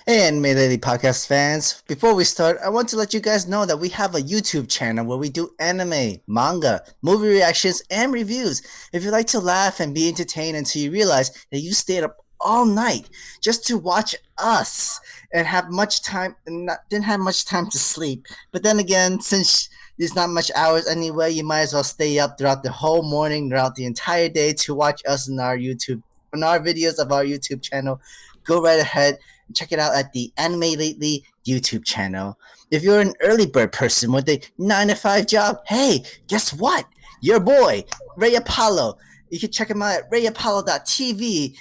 Hey, Anime Lady Podcast fans. Before we start, I want to let you guys know that we have a YouTube channel where we do anime, manga, movie reactions, and reviews. If you like to laugh and be entertained until you realize that you stayed up all night just to watch us and have much time and didn't have much time to sleep. But then again, since there's not much hours anyway, you might as well stay up throughout the whole morning, throughout the entire day to watch us in our videos of our YouTube channel. Go right ahead, check it out at the Anime Lately YouTube channel. If you're an early bird person with a 9 to 5 job, hey, guess what? Your boy, Rayapollo. You can check him out at rayapollo.tv.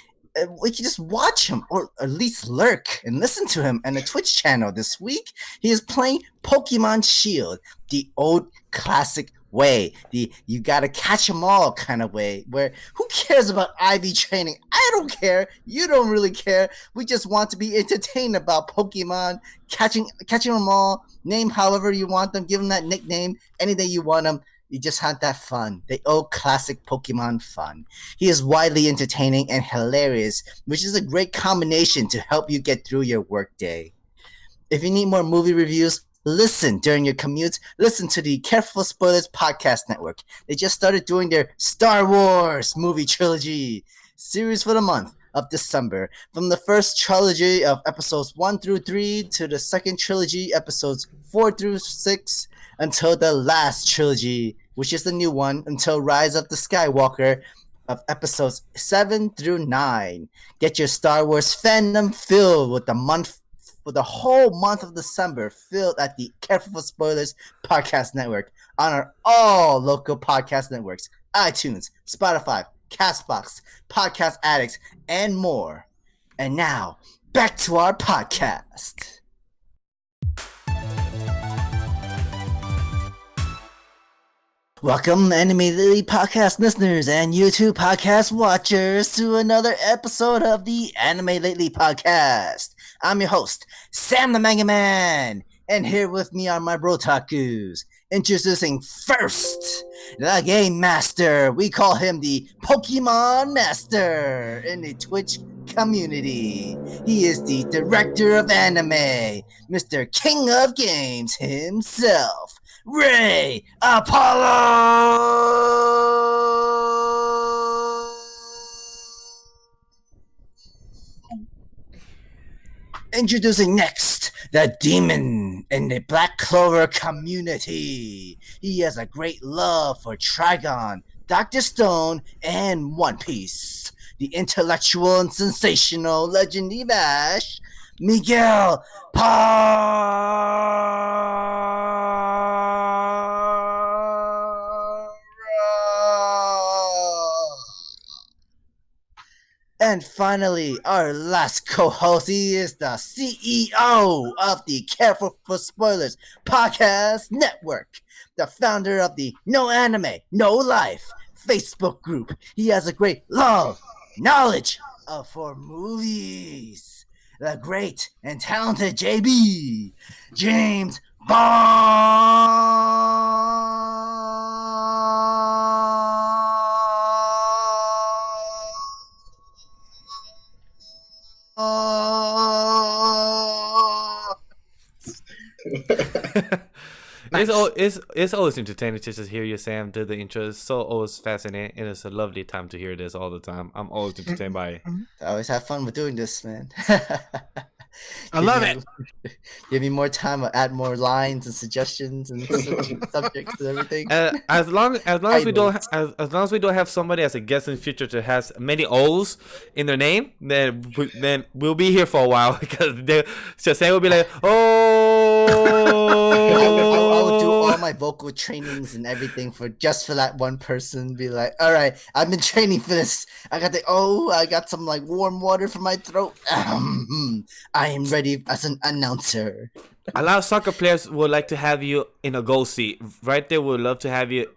We can just watch him or at least lurk and listen to him on the Twitch channel this week. He is playing Pokemon Shield, the old classic way, the you gotta catch them all kind of way, where who cares about IV training? I don't care. You don't really care. We just want to be entertained about Pokemon, catching them all, name however you want them, give them that nickname, anything you want them. You just had that fun, the old classic Pokemon fun. He is widely entertaining and hilarious, which is a great combination to help you get through your workday. If you need more movie reviews, listen during your commutes. Listen to the Careful Spoilers Podcast Network. They just started doing their Star Wars movie trilogy series for the month of December. From the first trilogy of episodes 1 through 3 to the second trilogy, episodes 4 through 6, until the last trilogy, which is the new one, until Rise of the Skywalker, of episodes 7 through 9. Get your Star Wars fandom filled with the whole month of December filled at the Careful Spoilers Podcast Network on our all local podcast networks, iTunes, Spotify, Castbox, Podcast Addicts, and more. And now, back to our podcast. Welcome, Anime Lily Podcast listeners and YouTube podcast watchers, to another episode of the Anime Lately Podcast. I'm your host, Sam the Manga Man, and here with me are my Brotakus. Introducing first, the Game Master. We call him the Pokemon Master in the Twitch community. He is the Director of Anime, Mr. King of Games himself, Rayapollo! Introducing next, the demon in the Black Clover community. He has a great love for Trigon, Dr. Stone, and One Piece. The intellectual and sensational Legend Evash, Miguel And finally, our last co-host, he is the CEO of the Careful for Spoilers Podcast Network, the founder of the No Anime, No Life Facebook group. He has a great knowledge for movies. The great and talented JB, James It's always entertaining to just hear you, Sam, do the intro. It's so always fascinating, and it's a lovely time to hear this all the time. I'm always entertained by it. I always have fun with doing this, man. I love it. Give me more time, add more lines and suggestions and subjects and everything. As long as we don't have somebody as a guest in the future that has many O's in their name, then we'll be here for a while, because Sam will be like, I would do all my vocal trainings and everything for that one person. Be like, all right, I've been training for this. I got some like warm water for my throat. I am ready as an announcer. A lot of soccer players would like to have you in a goal seat. Right there, would love to have you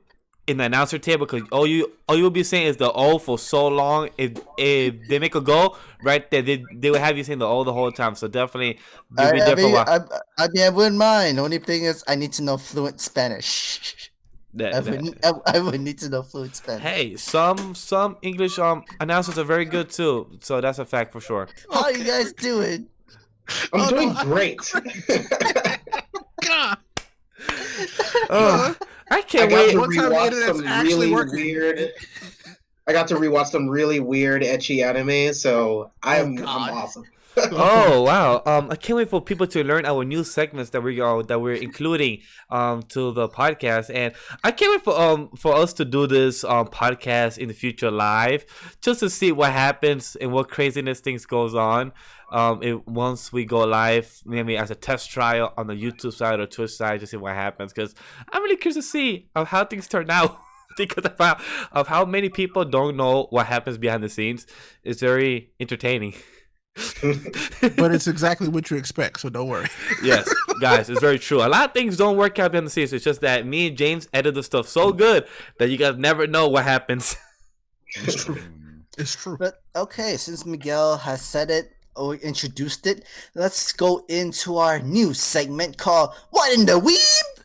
in the announcer table, because all you will be saying is the O for so long. If they make a goal, right there, they will have you saying the O the whole time. So definitely, you'll be there for a while. I wouldn't mind. The only thing is, I need to know fluent Spanish. I would need to know fluent Spanish. Hey, some English announcers are very good too. So that's a fact for sure. How are you guys doing? I'm doing great. God. I can't got wait. to One time the rewatch internet's some actually really working. weird. I got to rewatch some really weird ecchi anime, so I'm God. awesome. Oh wow! I can't wait for people to learn our new segments that we're including to the podcast, and I can't wait for us to do this podcast in the future live, just to see what happens and what craziness things goes on. Once we go live, maybe as a test trial on the YouTube side or Twitch side, to see what happens, because I'm really curious to see how things turn out. Because of how many people don't know what happens behind the scenes, it's very entertaining. But it's exactly what you expect, so don't worry. Yes, guys, it's very true. A lot of things don't work out behind the scenes. It's just that me and James edit the stuff so good that you guys never know what happens. It's true. It's true. But okay, since Miguel has said it or introduced it, let's go into our new segment called "What in the Weeb."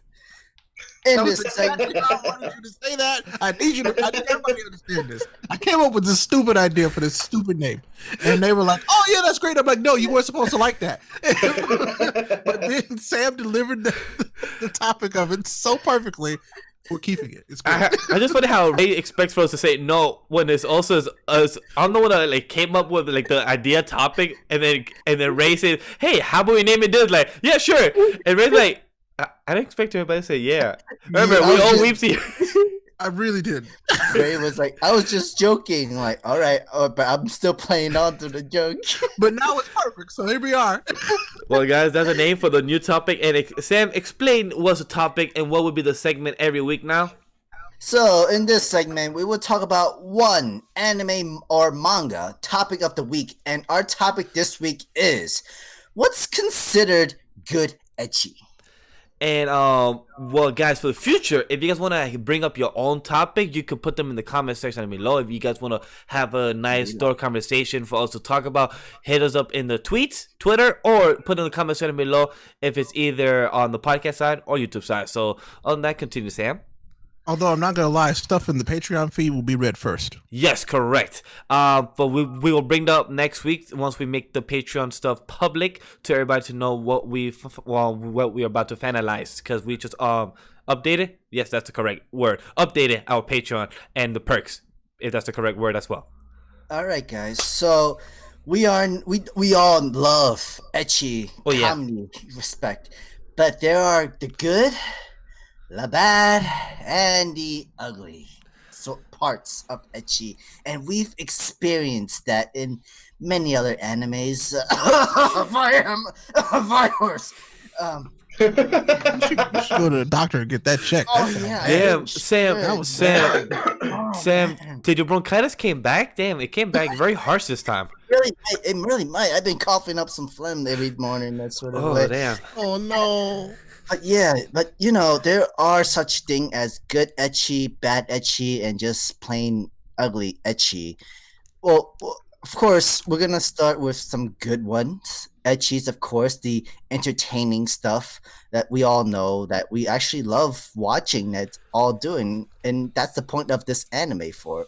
In That this was exactly segment, how I wanted you to say that. I need everybody to understand this. I came up with this stupid idea for this stupid name. And they were like, oh, yeah, that's great. I'm like, no, you weren't supposed to like that. But then Sam delivered the topic of it so perfectly. We're keeping it. It's great. I just wonder how Ray expects for us to say no when it's also us. I'm the one that like came up with like the idea topic, and then Ray said, "Hey, how about we name it this?" Like, yeah, sure. And Ray's like, I didn't expect everybody to say yeah. Remember, Yeah, we all weeps here. I really did. Ray was like, "I was just joking." Like, all right, but I'm still playing on to the joke. But now it's perfect, so here we are. Well, guys, that's a name for the new topic. And Sam, explain what's the topic and what would be the segment every week now. So, in this segment, we will talk about one anime or manga topic of the week, and our topic this week is what's considered good ecchi. And well, guys, for the future, if you guys want to bring up your own topic, you can put them in the comment section below. If you guys want to have a nice thorough conversation for us to talk about, hit us up in the Twitter, or put in the comment section below if it's either on the podcast side or YouTube side. So on that, continue, Sam. Although I'm not going to lie, stuff in the Patreon feed will be read first. Yes, correct. But we will bring that up next week once we make the Patreon stuff public to everybody to know what we're about to finalize, because we just updated. Yes, that's the correct word. Updated our Patreon and the perks, if that's the correct word as well. All right, guys. So we all love ecchi, comedy, respect, but there are the good, the bad, and the ugly parts of ecchi, and we've experienced that in many other animes. Virus. You should go to the doctor and get that checked. Oh yeah. Damn, Sam, Oh, Sam, man. did your bronchitis came back? Damn, it came back very harsh this time. It really might. I've been coughing up some phlegm every morning. That sort of Oh, way. damn. Oh, no. But yeah, but you know, there are such thing as good ecchi, bad ecchi, and just plain ugly ecchi. Well, of course, we're gonna start with some good ones. Ecchi's, of course, the entertaining stuff that we all know that we actually love watching. That's all doing, and that's the point of this anime. For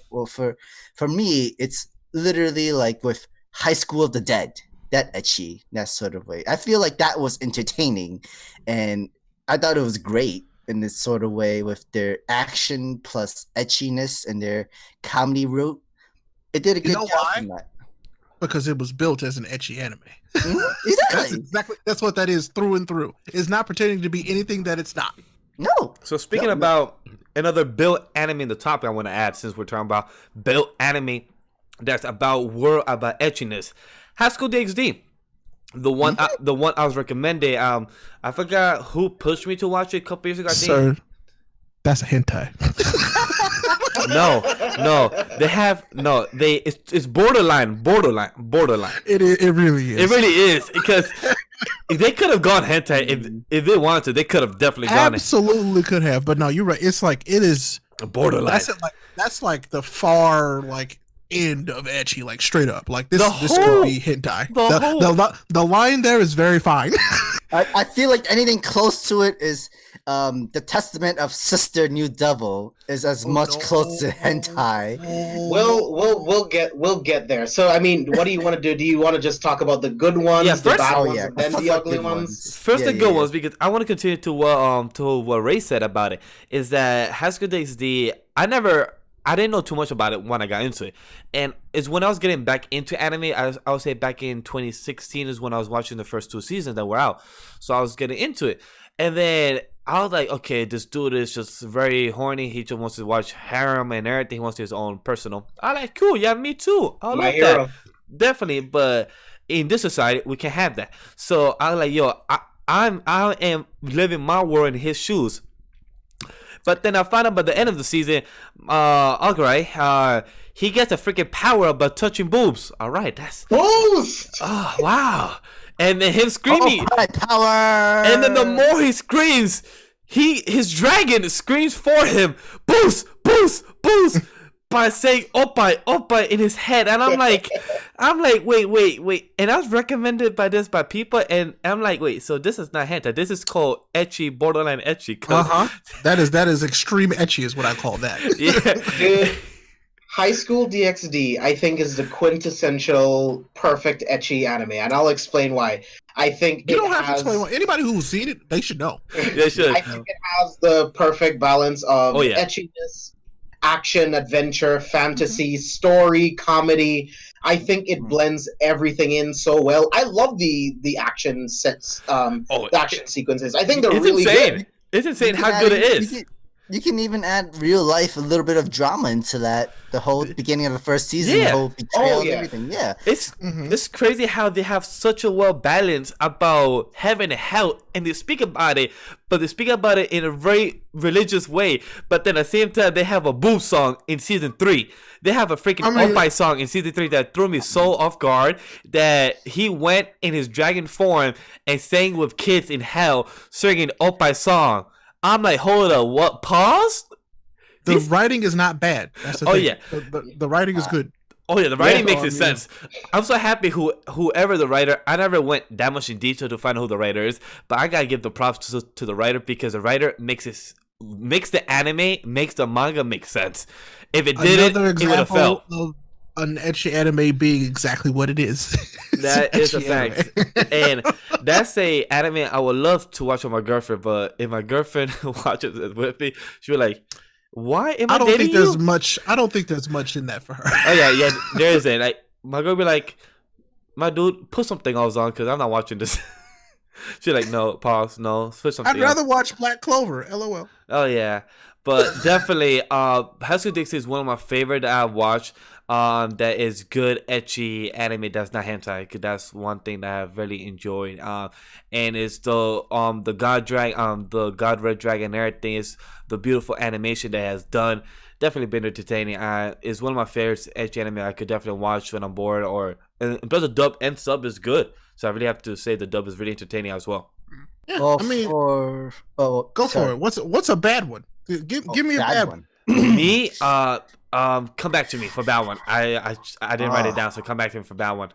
me, it's literally like with High School of the Dead. That ecchi, that sort of way. I feel like that was entertaining, and I thought it was great in this sort of way with their action plus etchiness and their comedy route. It did a good job from that. Because it was built as an ecchi anime. Exactly. That's what that is through and through. It's not pretending to be anything that it's not. No. So speaking about another built anime in the topic, I want to add, since we're talking about built anime that's about etchiness, High School DxD, the one I was recommending. I forgot who pushed me to watch it a couple years ago. I think. Sir, that's a hentai. No, it's borderline. It really is. It really is, because if they could have gone hentai, if they wanted to, they could have definitely gone it. Absolutely could have, but no, you're right. It's like it is Borderline. That's like the far end of ecchi, like straight up. Like this The could be hentai. The line there is very fine. I feel like anything close to it is the testament of Sister New Devil is as much close to hentai. We'll get there. So I mean, what do you want to do? Do you want to just talk about the good ones, Yeah, the first- bad Oh, ones, yeah. and then Let's the talk about ugly good ones? ones. First, Yeah, the yeah, good yeah. ones, because I want to continue to what Ray said about it. Is that High School DxD? I didn't know too much about it when I got into it, and it's when I was getting back into anime. I would say back in 2016 is when I was watching the first 2 seasons that were out. So I was getting into it, and then I was like, okay, this dude is just very horny. He just wants to watch harem and everything. He wants his own personal. I like, cool, yeah, me too. I My like hero. that, definitely. But in this society, we can't have that. So I was like, yo, I am living my world in his shoes. But then I found out by the end of the season, he gets a freaking power up by touching boobs. All right, that's Boost! oh wow. And then him screaming, Power! and then the more he screams, his dragon screams for him, boost, boost, boost, by saying oppai in his head, and I'm like, wait, and I was recommended by people, and I'm like, wait, so this is not hentai, this is called ecchi, borderline ecchi. That is extreme ecchi, is what I call that. Yeah. Dude, High School DxD, I think, is the quintessential perfect ecchi anime, and I'll explain why. I think You it don't have to has, explain why. Anybody who's seen it, they should know. They should. I think it has the perfect balance of Oh, yeah. etchiness, action, adventure, fantasy, story, comedy. I think it blends everything in so well. I love the action sets, the action sequences. I think they're It's really insane. good. It's insane You how can good add- it is. You can even add real life, a little bit of drama into that. The whole beginning of the first season, Yeah. the whole betrayal, Oh, and yeah. everything. Yeah. It's crazy how they have such a well balance about heaven and hell, and they speak about it, but they speak about it in a very religious way. But then at the same time, they have a boob song in season 3. They have a freaking oppai song in season 3 that threw me so off guard. That he went in his dragon form and sang with kids in hell, singing oppai song. I'm like, hold up, what? Pause. The writing is not bad. That's the thing. Yeah. The writing is good. Oh yeah, the writing makes I it mean- sense. I'm so happy whoever the writer. I never went that much in detail to find out who the writer is, but I gotta give the props to the writer, because the writer makes the anime, makes the manga make sense. If it didn't, Another it would have example felt. of an ecchi anime being exactly what it is. That is a Ecchi anime. fact. And that's a anime I would love to watch with my girlfriend, but if my girlfriend watches it with me, she'll be like, "Why am I I don't dating think you?" there's much. I don't think there's much in that for her. Oh yeah, there isn't. Like my girl be like, "My dude, put something else on, because I'm not watching this." She's like, "No, pause, no, put something." I'd on." rather watch Black Clover. LOL. Oh yeah, but definitely, High School DxD is one of my favorite that I've watched. That is good ecchi anime that's not hentai, 'cause that's one thing that I've really enjoyed. And it's the God Red Dragon and everything is the beautiful animation that has done. Definitely been entertaining. It's one of my favorites ecchi anime I could definitely watch when I'm bored, and plus the dub and sub is good. So I really have to say the dub is really entertaining as well. Yeah, Well, I mean, go go for it. What's a bad one? Give me a bad one. Me, come back to me for that one. I didn't write it down, so come back to me for that one.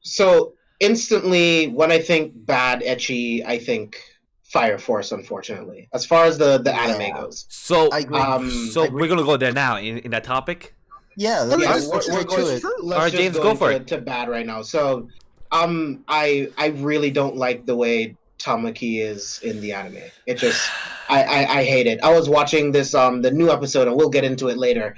So instantly, when I think bad ecchi, I think Fire Force. Unfortunately, as far as the anime goes. So, I agree. we're gonna go there now in that topic. Yeah, I mean, let's Yeah, go it's straight to true. it. Let's Alright, just James, go go for into- to bad right now. So, I really don't like the way Tamaki is in the anime. It just, I hate it. I was watching this the new episode, and we'll get into it later.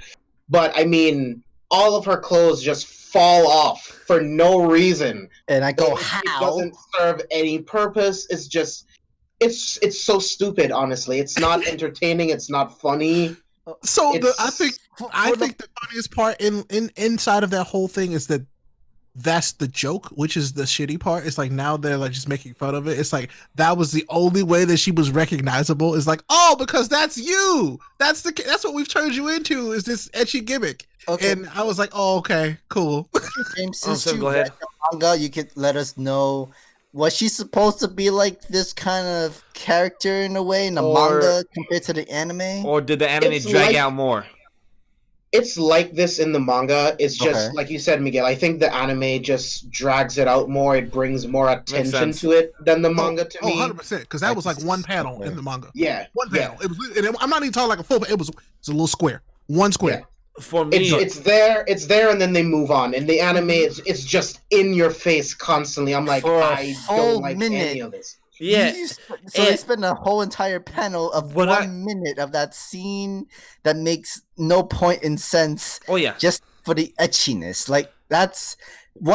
But I mean, all of her clothes just fall off for no reason. And I go, It how? doesn't serve any purpose. It's just, it's so stupid. Honestly, it's not entertaining. It's not funny. So It's- I think the funniest part inside of that whole thing is that that's the joke, which is the shitty part. It's like now they're like just making fun of it. It's like that was the only way that she was recognizable. It's like, oh, because that's you. That's what we've turned you into, is this ecchi gimmick. Okay, And I was like, oh, okay, cool. James, Oh, since so you go ahead. read the manga, you could let us know. Was she supposed to be like this kind of character in a way in the Or- manga compared to the anime? Or did the anime It's drag like- out more? it's like this in the manga. It's just Okay. like you said, Miguel. I think the anime just drags it out more. It brings more attention sense. to it than the manga to me. 100%. Because that was like one panel in the manga. Yeah, One yeah. panel. It was. And I'm not even talking like a full. It was a little square. One square. For me, It's there, and then they move on. In the anime, it's just in your face constantly. I'm like, For a I full don't like minute. any of this. yeah. So they spend a whole entire panel of What 1 minute of that scene that makes no point in sense Oh yeah. just for the etchiness. Like that's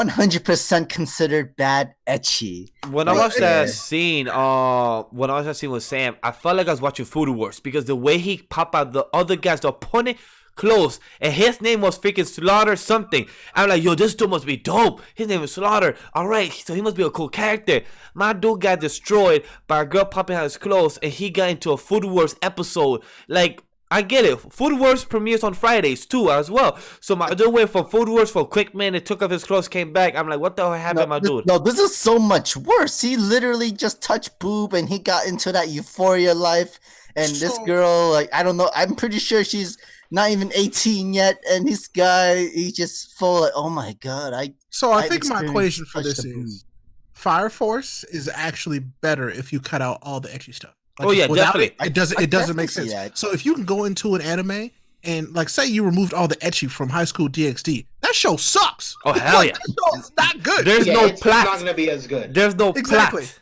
100% considered bad etchy. When I Like, watched yeah. that scene, when I watched that scene with Sam, I felt like I was watching Food Wars because the way he popped out the other guys, the opponent close, and his name was freaking Slaughter something. I'm like, yo, this dude must be dope. His name is Slaughter. All right, so he must be a cool character. My dude got destroyed by a girl popping out his clothes, and he got into a Food Wars episode. Like, I get it. Food Wars premieres on Fridays too, as well. So my dude went for Food Wars for a quick minute, took off his clothes, came back. I'm like, what the hell happened, my dude? No, this is so much worse. He literally just touched boob and he got into that euphoria life. And this So- girl, like, I don't know. I'm pretty sure she's not even 18 yet. And this guy, he's just full like, oh my God. So I I've think my experienced equation for such this a boom. is Fire Force is actually better if you cut out all the extra stuff. Oh, yeah, without definitely. It doesn't. I It doesn't make definitely sense. see that. So if you can go into an anime and like say you removed all the etchy from High School DxD, that show sucks. Oh, hell yeah. That show is not good. There's Yeah, no it's plot. not gonna be as good. There's no Exactly. plot.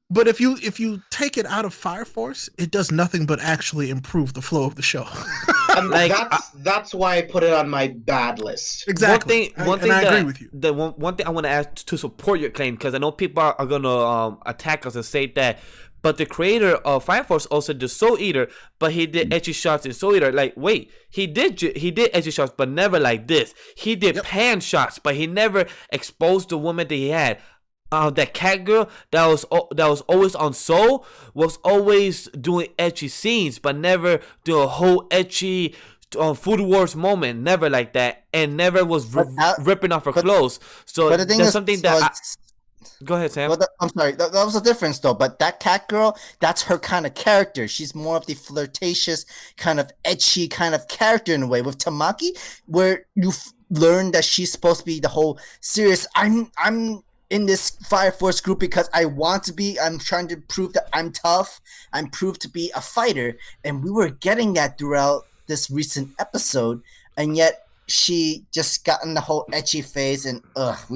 But if you take it out of Fire Force, it does nothing but actually improve the flow of the show. And Like, that's why I put it on my bad list. Exactly. One thing I that, agree with you. The one thing I want to add to support your claim, because I know people are gonna attack us and say that, but the creator of Fire Force also did Soul Eater, but he did etchy shots in Soul Eater. Like, wait, he did etchy shots, but never like this. He did pan shots, but he never exposed the woman that he had. That cat girl that was always on Soul was always doing etchy scenes, but never do a whole etchy Food Wars moment. Never like that, and never was ripping off her clothes. So But the thing that's is, something that. Go ahead, Sam. I'm sorry, that was the difference though. But that cat girl, that's her kind of character. She's more of the flirtatious, kind of etchy kind of character in a way. With Tamaki, where you learn that she's supposed to be the whole serious. I'm in this Fire Force group because I want to be. I'm trying to prove that I'm tough. I'm proved to be a fighter, and we were getting that throughout this recent episode, and yet she just got in the whole etchy phase, and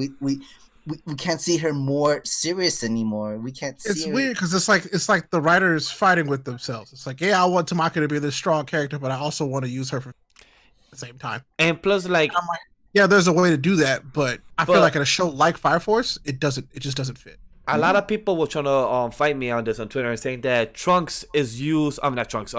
we can't see her more serious anymore. We can't see It's her. weird because it's like the writers fighting with themselves. It's like, yeah, I want Tamaki to be this strong character, but I also want to use her for at the same time. And plus, like, I'm like, yeah, there's a way to do that, but I feel like in a show like Fire Force, it just doesn't fit. a lot of people were trying to fight me on this on Twitter and saying that Trunks is used. I'm not Trunks.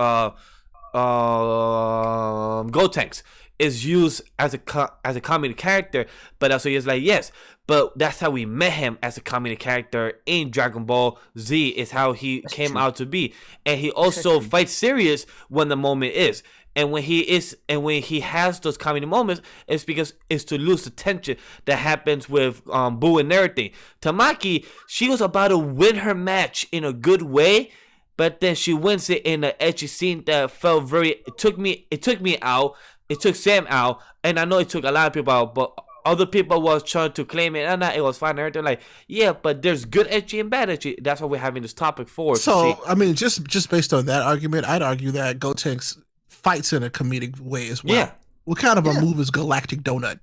Gotenks is used as a comedy character, but also he's like, yes, but that's how we met him as a comedy character in Dragon Ball Z. Is how he came out to be, and he also fights serious when the moment is. And when he has those comedy moments, it's because it's to lose the tension that happens with Boo and everything. Tamaki, she was about to win her match in a good way, but then she wins it in an etchy scene that felt very. It took me out. It took Sam out, and I know it took a lot of people out, but other people was trying to claim it, and it was fine. And everything like, yeah, but there's good etchy and bad etchy. That's why we're having this topic forward. So I mean, just based on that argument, I'd argue that Gotenks fights in a comedic way as well. Yeah. What kind of a move is Galactic Donut?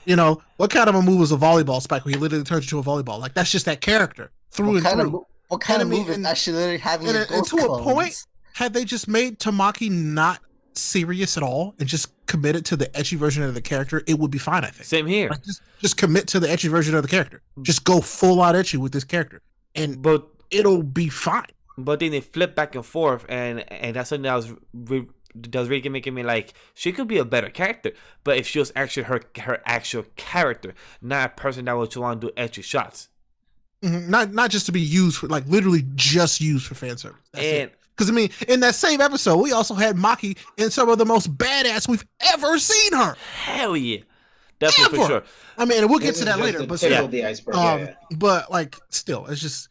You know, what kind of a move is a volleyball spike where he literally turns into a volleyball? Like that's just that character through and through. What kind of And I mean, move is and- actually literally having And, a and ghost to a clones? point, had they just made Tamaki not serious at all and just committed to the etchy version of the character, it would be fine, I think. Same here. Like just commit to the etchy version of the character. Just go full out etchy with this character, and But it'll be fine. then they flip back and forth, and that's something that was really making me like, she could be a better character, but if she was actually her actual character, not a person that would want to do extra shots. Not just to be used for, like, literally just used for fan service. And Because, I mean, in that same episode, we also had Maki in some of the most badass we've ever seen her. hell yeah, definitely for Ever. sure. I mean, and we'll get This to is that just later, the but tip still, of the iceberg. but like, still, it's just,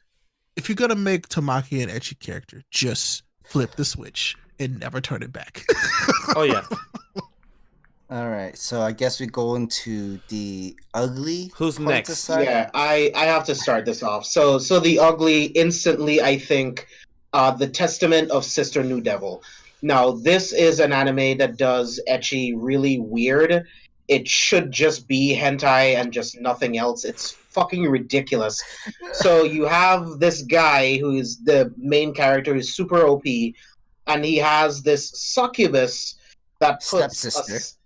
if you're gonna make Tamaki an etchy character, just flip the switch and never turn it back. Oh yeah. All right, so I guess we go into the ugly. Who's point next? to start. Yeah, I have to start this off. So the ugly instantly, I think, the Testament of Sister New Devil. Now this is an anime that does ecchi really weird. It should just be hentai and just nothing else. It's fucking ridiculous. So you have this guy who's the main character, who's super OP, and he has this succubus that puts Stepsister.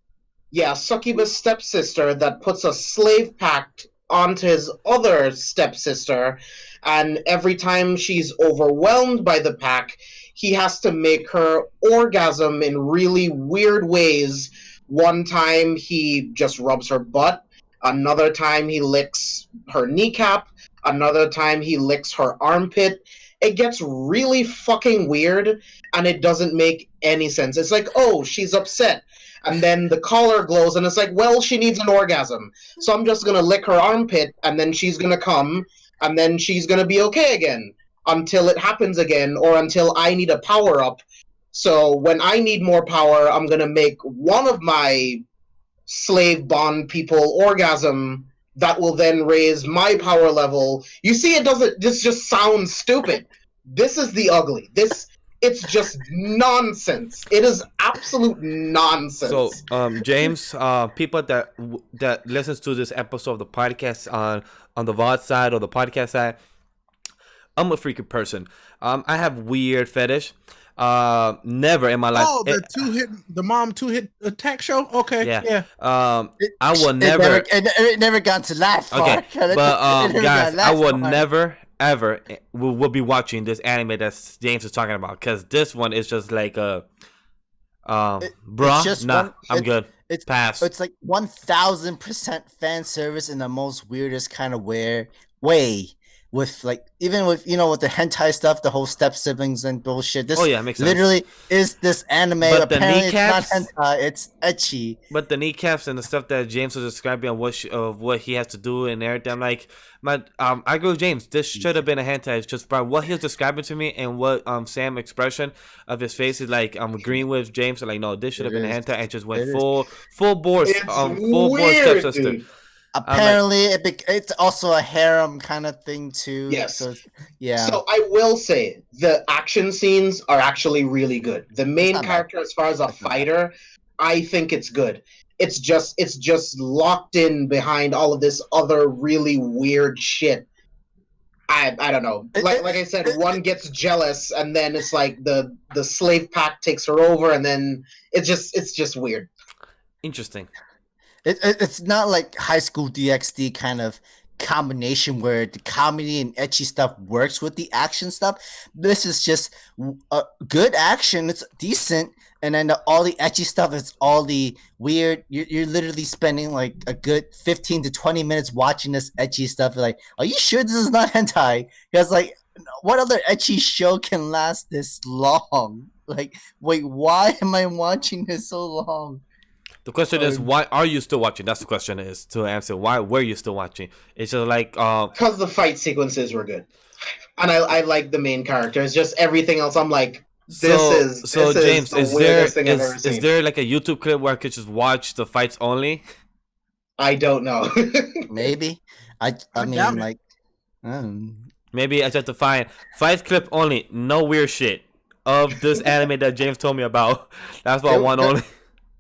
succubus stepsister that puts a slave pact onto his other stepsister, and every time she's overwhelmed by the pack, he has to make her orgasm in really weird ways. One time he just rubs her butt, another time he licks her kneecap, another time he licks her armpit. It gets really fucking weird, and it doesn't make any sense. It's like, oh, she's upset, and then the collar glows, and it's like, well, she needs an orgasm, so I'm just gonna lick her armpit, and then she's gonna come, and then she's gonna be okay again until it happens again, or until I need a power up. So when I need more power, I'm gonna make one of my slave bond people orgasm. That will then raise my power level. You see, it doesn't. This just sounds stupid. This is the ugly. It's just nonsense. It is absolute nonsense. So, James, people that listens to this episode of the podcast on the VOD side or the podcast side, I'm a freaky person. I have weird fetish. Never in my life. Oh, the mom two hit attack show. Okay, yeah. I will never. It never got to that far. Okay, but guys, I will never ever will be watching this anime that James is talking about, because this one is just like bruh, I'm good. It's pass. It's like 1000% fan service in the most weirdest kind of way. With like, even with, with the hentai stuff, the whole step siblings and bullshit. This makes sense. Literally is this anime. But apparently it's not hentai, it's ecchi. But the kneecaps and the stuff that James was describing of what he has to do and everything, I'm like, I agree with James. This should have been a hentai. It's just by what he was describing to me and what Sam's expression of his face is like. I'm agreeing with James. Like, no, this should have been a hentai, and just went full bore stepsister. Dude. Apparently, it's also a harem kind of thing too. Yes. So, yeah. So I will say the action scenes are actually really good. The main character, as far as a fighter, I think it's good. It's just locked in behind all of this other really weird shit. I don't know. Like I said, one gets jealous, and then it's like the slave pack takes her over, and then it's just weird. Interesting. It's not like High School DxD kind of combination where the comedy and ecchi stuff works with the action stuff. This is just good action. It's decent, and then all the ecchi stuff is all the weird. You're literally spending like a good 15 to 20 minutes watching this ecchi stuff. You're like, are you sure this is not hentai? Because like, what other ecchi show can last this long? Like, wait, why am I watching this so long? The question is, why are you still watching? That's the question is to answer. Why were you still watching? It's just like because the fight sequences were good, and I like the main character. It's just everything else. I'm like, James, is there like a YouTube clip where I could just watch the fights only? I don't know. Maybe I mean like, maybe I just have to find fight clip only, no weird shit of this anime that James told me about. That's what I want only.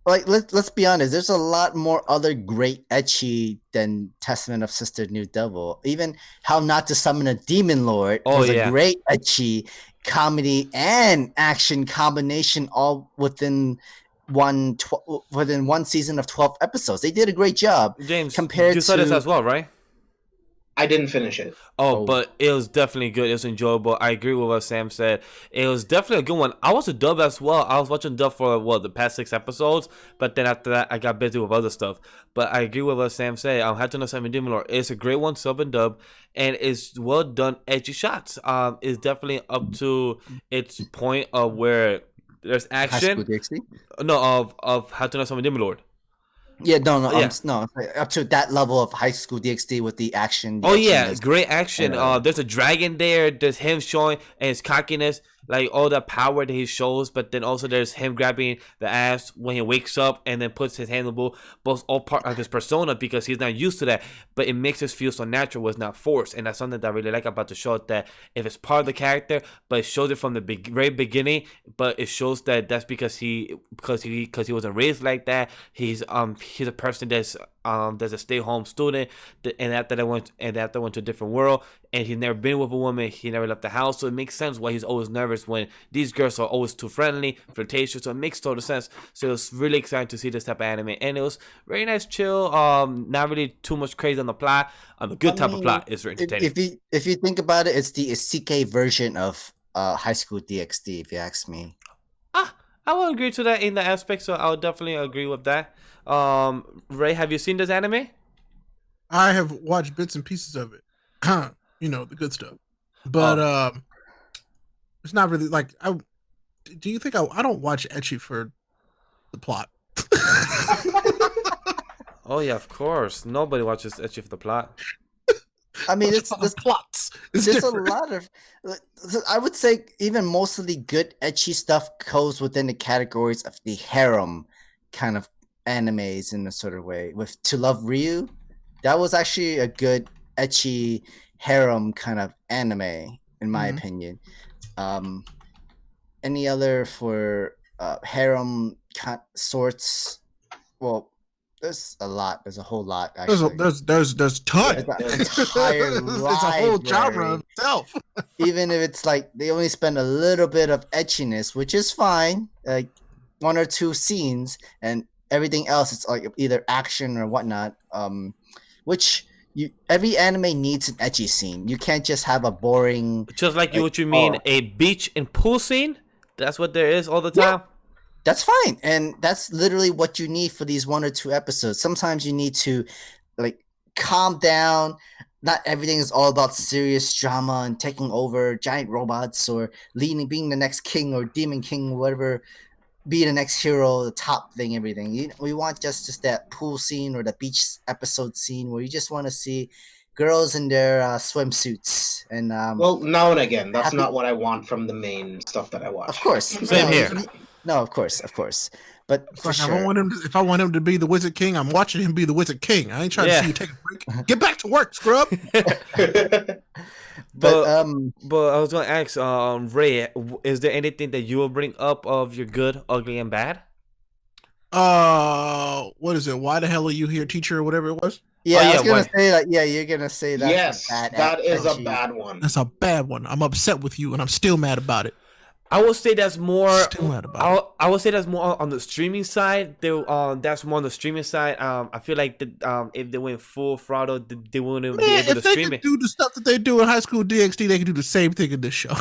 Like, let's be honest, there's a lot more other great ecchi than Testament of Sister New Devil. Even How Not to Summon a Demon Lord was a great ecchi comedy and action combination, all within one season of 12 episodes. They did a great job. James, you saw this as well, right? I didn't finish it. But it was definitely good. It was enjoyable. I agree with what Sam said. It was definitely a good one. I was a dub as well. I was watching dub for the past 6 episodes, but then after that I got busy with other stuff. But I agree with what Sam said. Had to know Seven Demon Lord. It's a great one, sub and dub, and it's well done, edgy shots. It's definitely up to its point of where there's action. No, of How to Know Seven Demon Lord. Yeah, no, up to that level of High School DxD with the action. Great action. There's a dragon there. There's him showing and his cockiness. like all the power that he shows, but then also there's him grabbing the ass when he wakes up and then puts his hand on the bull, both all part of his persona because he's not used to that, but it makes us feel so natural, it's not forced. And that's something that I really like about the show, that if it's part of the character, but it shows it from the very beginning, but it shows that that's because he wasn't raised like that. He's a person that's a stay-home student, and after that went to a different world, and he's never been with a woman. He never left the house, so it makes sense why he's always nervous when these girls are always too friendly, flirtatious. So it makes total sense. So it was really exciting to see this type of anime, and it was very nice, chill. Not really too much crazy on the plot. A good type of plot. It's very entertaining. If you think about it, it's the isekai version of High School DxD. If you ask me. I will agree to that in the aspect, so I would definitely agree with that. Ray, have you seen this anime? I have watched bits and pieces of it. You know, the good stuff. But it's not really like do you think I don't watch ecchi for the plot? Oh yeah, of course. Nobody watches ecchi for the plot. I mean, it's plots. There's a lot of, I would say, even mostly good ecchi stuff goes within the categories of the harem kind of animes in a sort of way. With To Love Ryu, that was actually a good ecchi harem kind of anime, in my opinion. Any other for harem sorts? Well, there's a lot. There's a whole lot. Actually, there's tons. There's an entire It's a whole genre of itself. Even if it's like they only spend a little bit of etchiness, which is fine, like 1 or 2 scenes, and everything else it's like either action or whatnot. Which every anime needs an ecchi scene. You can't just have a boring. Just like what you mean, a beach and pool scene. That's what there is all the time. Yeah. That's fine, and that's literally what you need for these 1 or 2 episodes. Sometimes you need to, like, calm down. Not everything is all about serious drama and taking over giant robots or being the next king or demon king or whatever, be the next hero, the top thing, everything. We want just that pool scene or the beach episode scene where you just want to see girls in their swimsuits and well, now and again, that's not what I want from the main stuff that I watch. Of course, same here. No, of course. But for like, sure. if I want him to be the Wizard King, I'm watching him be the Wizard King. I ain't trying to see you take a break. Get back to work, scrub. But I was gonna ask, Ray, is there anything that you will bring up of your good, ugly, and bad? What is it? Why the hell are you here, teacher, or whatever it was? Yeah, I was gonna say that. Yeah, you're gonna say that. Yes, that is a bad one. That's a bad one. I'm upset with you, and I'm still mad about it. I would say that's more. Still mad about it. I would say that's more on the streaming side. That's more on the streaming side. I feel like if they went full throttle, they wouldn't be able to stream it. If they could do the stuff that they do in High School DxD, they can do the same thing in this show.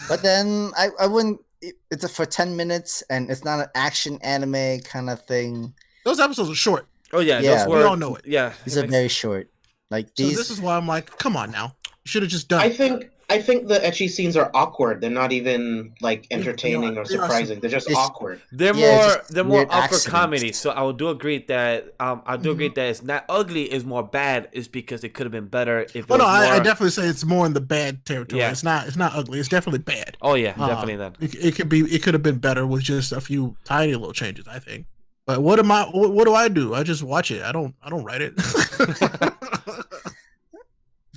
But then I wouldn't. It's for 10 minutes, and it's not an action anime kind of thing. Those episodes are short. Oh yeah, Yeah. We all know it. Yeah, These are very short. Like So these. this is why I'm like, come on now. You should have just done it. I think the ecchi scenes are awkward. They're not even like entertaining or surprising. They're just awkward. They're just more weird up for accidents. comedy. So I would do agree that agree that it's not ugly. It's more bad. Is because it could have been better if. It was more... I definitely say it's more in the bad territory. Yeah. It's not ugly. It's definitely bad. Oh yeah, definitely that. It could have been better with just a few tiny little changes, I think. But what do I do? I just watch it. I don't write it.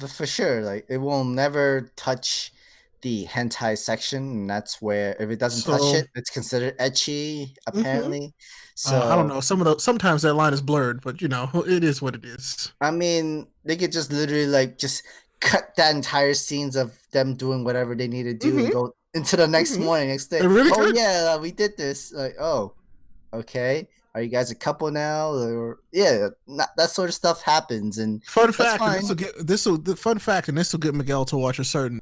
But for sure, like it will never touch the hentai section, and that's where if it doesn't touch it, it's considered ecchi apparently. So I don't know. Sometimes that line is blurred, but you know it is what it is. I mean, they could just literally like just cut that entire scenes of them doing whatever they need to do and go into the next morning, next day. They really oh could. yeah, we did this. Like, oh, okay. Are you guys a couple now? Or that sort of stuff happens. And fun fact, and this will get Miguel to watch a certain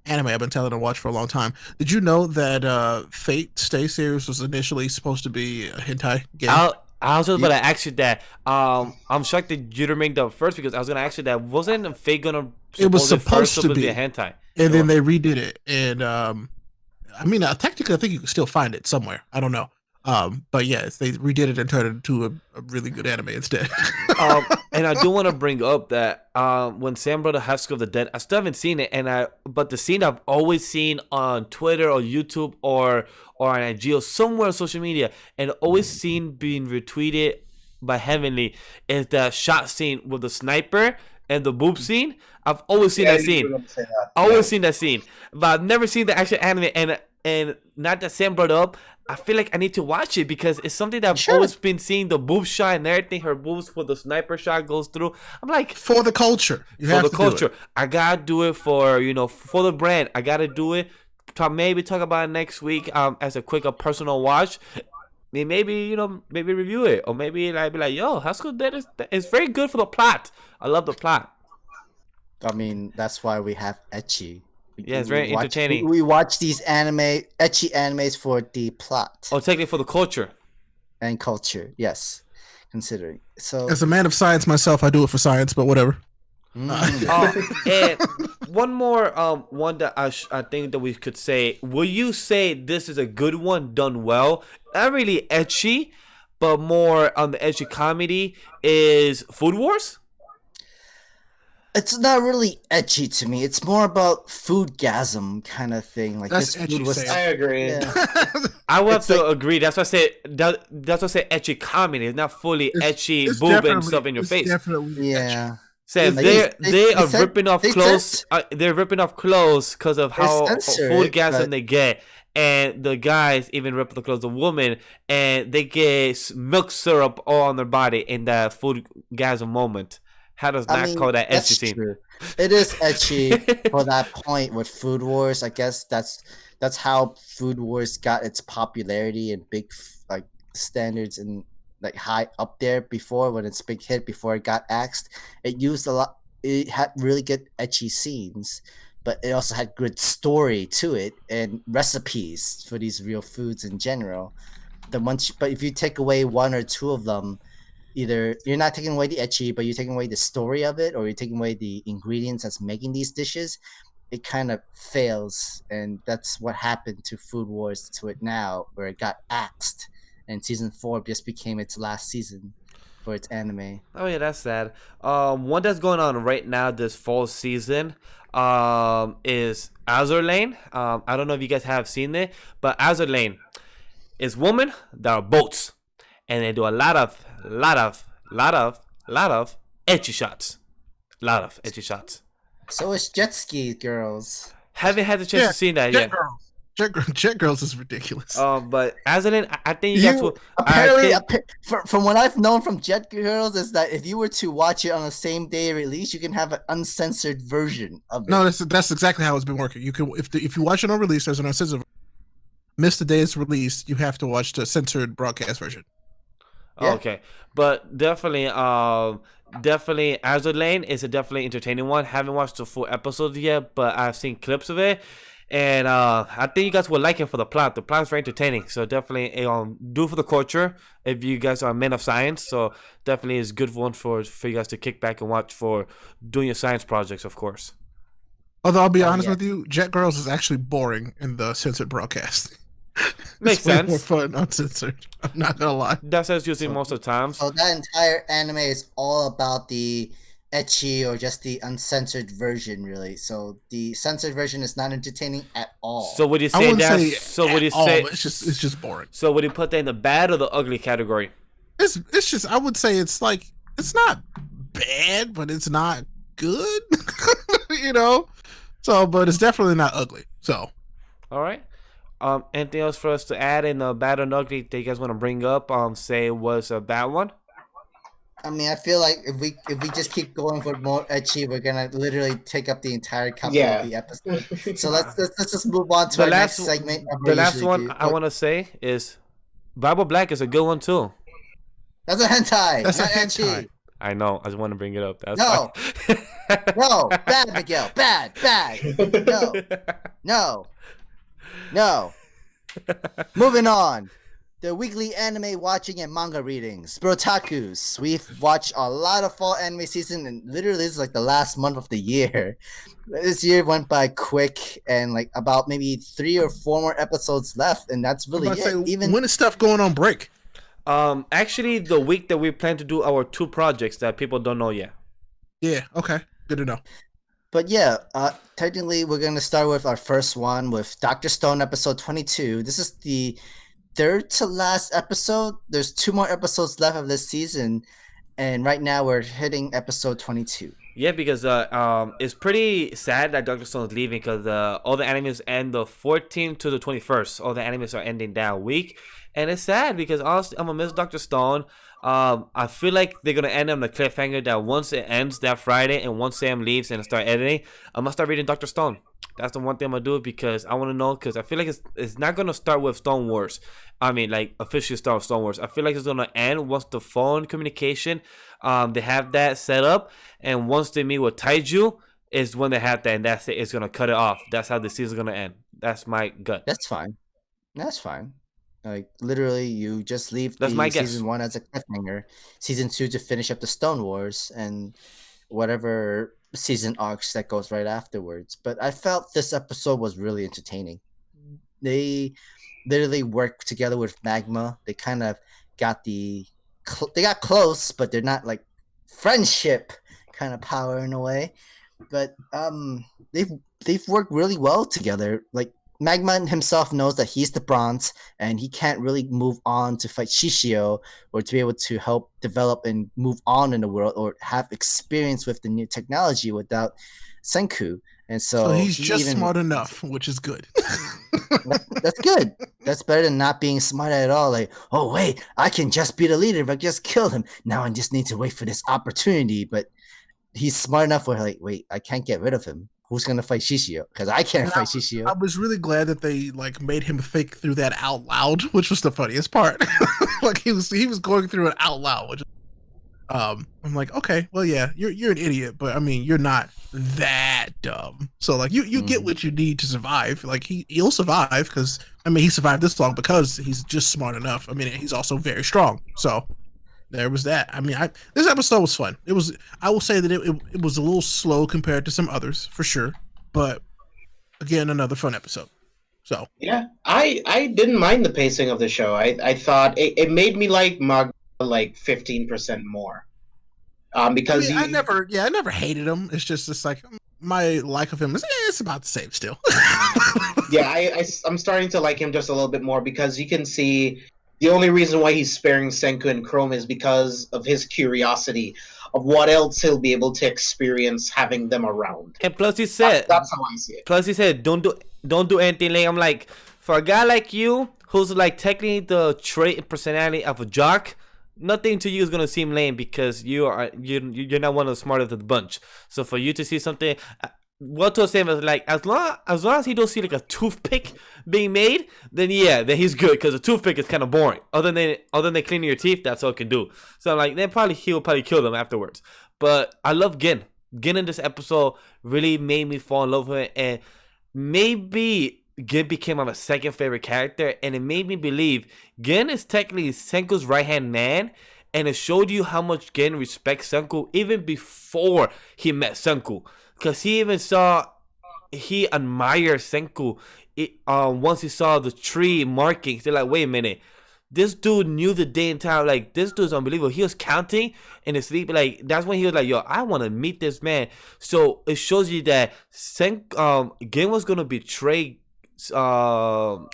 anime I've been telling him to watch for a long time. Did you know that Fate Stay series was initially supposed to be a hentai game? I was just gonna ask you that. I'm shocked that you didn't make that first because I was gonna ask you that. Wasn't Fate gonna? It was supposed to be a hentai, and then they redid it. And I mean, technically, I think you can still find it somewhere. I don't know. But yes, they redid it and turned it into a really good anime instead. And I do want to bring up that when Sam brought up High School of the Dead, I still haven't seen it, but the scene I've always seen on Twitter or YouTube or on IG or somewhere on social media, and always seen being retweeted by Heavenly is the shot scene with the sniper and the boob scene. I've always seen that scene. Always seen that scene, but I've never seen the actual anime. And not that Sam brought up, I feel like I need to watch it because it's something that I've always been seeing, the boob shot and everything. Her boobs for the sniper shot goes through. I'm like, for the culture. For the culture. I gotta do it for for the brand. I gotta do it. Maybe talk about it next week as a quick personal watch. Maybe review it, or maybe like be like, yo, High School Dead is very good for the plot. I love the plot. I mean, that's why we have Eechi. Yeah, it's very entertaining. We watch these Eechi animes for the plot. Oh, technically for the culture. And culture, yes. Considering. So as a man of science myself, I do it for science, but whatever. And one more one that I think that we could say, will you say this is a good one done well? Not really ecchi, but more on the ecchi comedy is Food Wars? It's not really ecchi to me. It's more about foodgasm kind of thing. Like that's this food was. I agree. Yeah. I would have to agree. That's why I say that's why I say ecchi comedy. It's not fully ecchi boob and stuff in your face. Definitely yeah. Says like they are ripping off clothes. They're ripping off clothes because of how foodgasm they get. And the guys even rip the clothes of women, and they get milk syrup all on their body in that foodgasm moment. How does not call that ecchi scene? True. It is ecchi for that point with Food Wars. I guess that's how Food Wars got its popularity and big like standards and like high up there before when its big hit before it got axed. It used a lot. It had really good ecchi scenes, but it also had good story to it and recipes for these real foods in general. But if you take away one or two of them, either you're not taking away the ecchi, but you're taking away the story of it, or you're taking away the ingredients that's making these dishes, it kind of fails. And that's what happened to Food Wars to it now, where it got axed, and season 4 just became its last season for its anime. Oh yeah, that's sad. One that's going on right now this fall season is Azur Lane. I don't know if you guys have seen it, but Azur Lane is women that are boats, and they do a lot of ecchi shots. Lot of ecchi shots. So it's jet ski girls. Haven't had the chance to see that yet. Jet Girls is ridiculous. But Azur Lane, I think you guys will. Apparently, from what I've known from Jet Girls is that if you were to watch it on the same day of release, you can have an uncensored version of it. No, that's exactly how it's been working. You can if you watch it on release, there's an uncensored. Miss the day it's released, you have to watch the censored broadcast version. Yeah. Okay, but definitely Azur Lane is a definitely entertaining one. Haven't watched the full episodes yet, but I've seen clips of it, and I think you guys will like it for the plot. The plot is very entertaining, so definitely do it for the culture if you guys are men of science. So definitely is a good one for you guys to kick back and watch for doing your science projects, of course. Although I'll be honest with you, Jet Girls is actually boring in the censored broadcast. Makes sense. More fun uncensored. I'm not gonna lie. That's as usually most of the time. So that entire anime is all about the ecchi or just the uncensored version, really. So the censored version is not entertaining at all. So would you say that? So would you say it's just boring? So would you put that in the bad or the ugly category? It's just I would say it's like it's not bad, but it's not good. So, but it's definitely not ugly. So, all right. Anything else for us to add in the bad and ugly that you guys want to bring up? Say was a bad one. I mean, I feel like if we just keep going for more ecchi, we're gonna literally take up the entire couple of the episode. So let's just move on to our next segment. The last one I want to say is Bible Black is a good one too. That's a hentai. That's not a hentai. ecchi. I know. I just want to bring it up. That's no, fine. no, bad, Miguel, bad. No. Moving on. The weekly anime watching and manga readings. Brotakus. We've watched a lot of fall anime season, and literally this is like the last month of the year. This year went by quick, and like about maybe 3 or 4 more episodes left, and that's really it. When is stuff going on break? Actually, the week that we plan to do our 2 projects that people don't know yet. Yeah. Okay. Good to know. But yeah, technically we're gonna start with our first one with Dr. Stone episode 22. This is the third to last episode. There's 2 more episodes left of this season, and right now we're hitting episode 22. Yeah, because it's pretty sad that Dr. Stone is leaving because all the animes end the 14th to the 21st. All the animes are ending that week, and it's sad because honestly, I'm gonna miss Dr. Stone. I feel like they're gonna end on the cliffhanger that once it ends that Friday and once Sam leaves and start editing, I'm gonna start reading Dr. Stone. That's the one thing I'm gonna do because I want to know, because I feel like it's not gonna start with Stone Wars. I mean, like officially start with Stone Wars. I feel like it's gonna end once the phone communication, they have that set up, and once they meet with Taiju is when they have that, and that's it. It's gonna cut it off. That's how the season's gonna end. That's my gut. That's fine. That's fine. Like literally, you just leave That's the my guess. season 1 as a cliffhanger, season 2 to finish up the Stone Wars, and whatever season arcs that goes right afterwards. But I felt this episode was really entertaining. They literally worked together with Magma. They kind of got they got close, but they're not like friendship kind of power in a way. But they've worked really well together. Like Magma himself knows that he's the bronze and he can't really move on to fight Shishio or to be able to help develop and move on in the world or have experience with the new technology without Senku. And so he's just smart enough, which is good. That's good. That's better than not being smart at all. Like, oh wait, I can just be the leader if I just kill him. Now I just need to wait for this opportunity. But he's smart enough where like, wait, I can't get rid of him. Who's gonna fight Shishio? Because I can't fight Shishio. I was really glad that they like made him think through that out loud, which was the funniest part. Like he was going through it out loud, which I'm like, okay, well yeah, you're an idiot, but I mean you're not that dumb. So like you get what you need to survive. Like he'll survive because I mean he survived this long because he's just smart enough. I mean he's also very strong. So there was that. I mean, this episode was fun. It was. I will say that it was a little slow compared to some others for sure, but again, another fun episode. So yeah, I didn't mind the pacing of the show. I thought it made me like Manga like 15% more. Because I never hated him. It's like my like of him is it's about the same still. Yeah, I'm starting to like him just a little bit more because you can see. The only reason why he's sparing Senku and Chrome is because of his curiosity of what else he'll be able to experience having them around. And plus, he said that's how I see it. Plus, he said, "Don't do anything lame." I'm like, for a guy like you, who's like technically the trait and personality of a jock, nothing to you is gonna seem lame because you're not one of the smartest of the bunch. So for you to see something. What to say is like as long as he don't see like a toothpick being made, then he's good because a toothpick is kind of boring. Other than cleaning your teeth, that's all it can do. So like he'll probably kill them afterwards. But I love Gin. Gin in this episode really made me fall in love with it, and maybe Gin became my second favorite character, and it made me believe Gin is technically Senku's right hand man. And it showed you how much Gin respects Senku even before he met Senku. Because he even he admired Senku once he saw the tree markings. They're like, wait a minute. This dude knew the day and time. Like, this dude's unbelievable. He was counting in his sleep. Like, that's when he was like, yo, I want to meet this man. So, it shows you that Gin was going to betray Suka.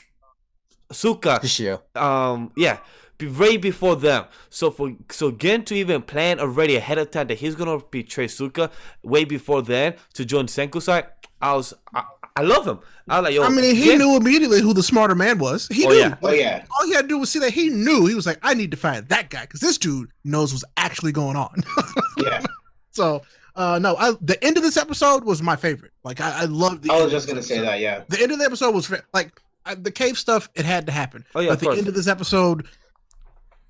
Shishio. Yeah. Right before them, so Gen to even plan already ahead of time that he's gonna betray Suka way before then to join Senku's side. I love him. I was like, yo. I mean, he knew immediately who the smarter man was. He knew. Yeah. Like, all he had to do was see that he knew. He was like, I need to find that guy because this dude knows what's actually going on. Yeah. So, the end of this episode was my favorite. Like, I love the. I was just gonna say that. Yeah. The end of the episode was the cave stuff. It had to happen. Oh yeah. But the end of this episode.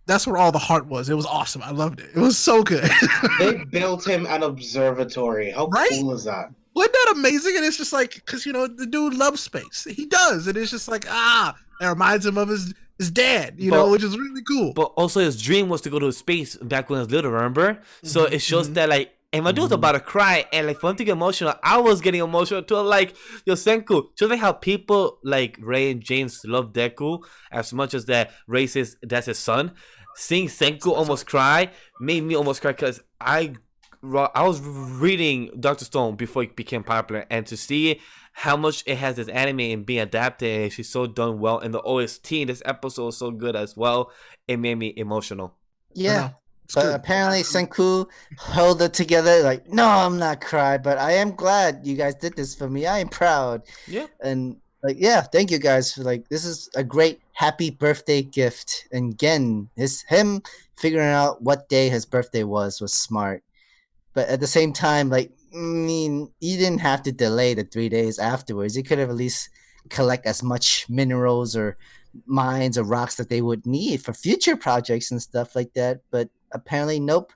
That's where all the heart was. It was awesome. I loved it. It was so good. They built him an observatory. How cool is that? Wasn't that amazing? And it's just like, because, the dude loves space. He does. And it's just like, it reminds him of his dad, which is really cool. But also his dream was to go to space back when he was little, remember? So it shows that, like, and my dude was about to cry, and like for him to get emotional, I was getting emotional too. Like, yo, Senku, just like how people like Ray and James love Deku as much as that Ray says that's his son. seeing Senku almost cry made me almost cry because I was reading Doctor Stone before it became popular, and to see how much it has this anime and being adapted, and she's so done well, and the OST in this episode is so good as well. It made me emotional. Yeah. It's But good. apparently Senku held it together like, no, I'm not crying, but I am glad you guys did this for me. I am proud. Yeah. And like, yeah, thank you guys for like, this is a great happy birthday gift. And again, him figuring out what day his birthday was smart. But at the same time, like, I mean, you didn't have to delay the 3 days afterwards. You could have at least collect as much minerals or mines or rocks that they would need for future projects and stuff like that. But apparently, nope.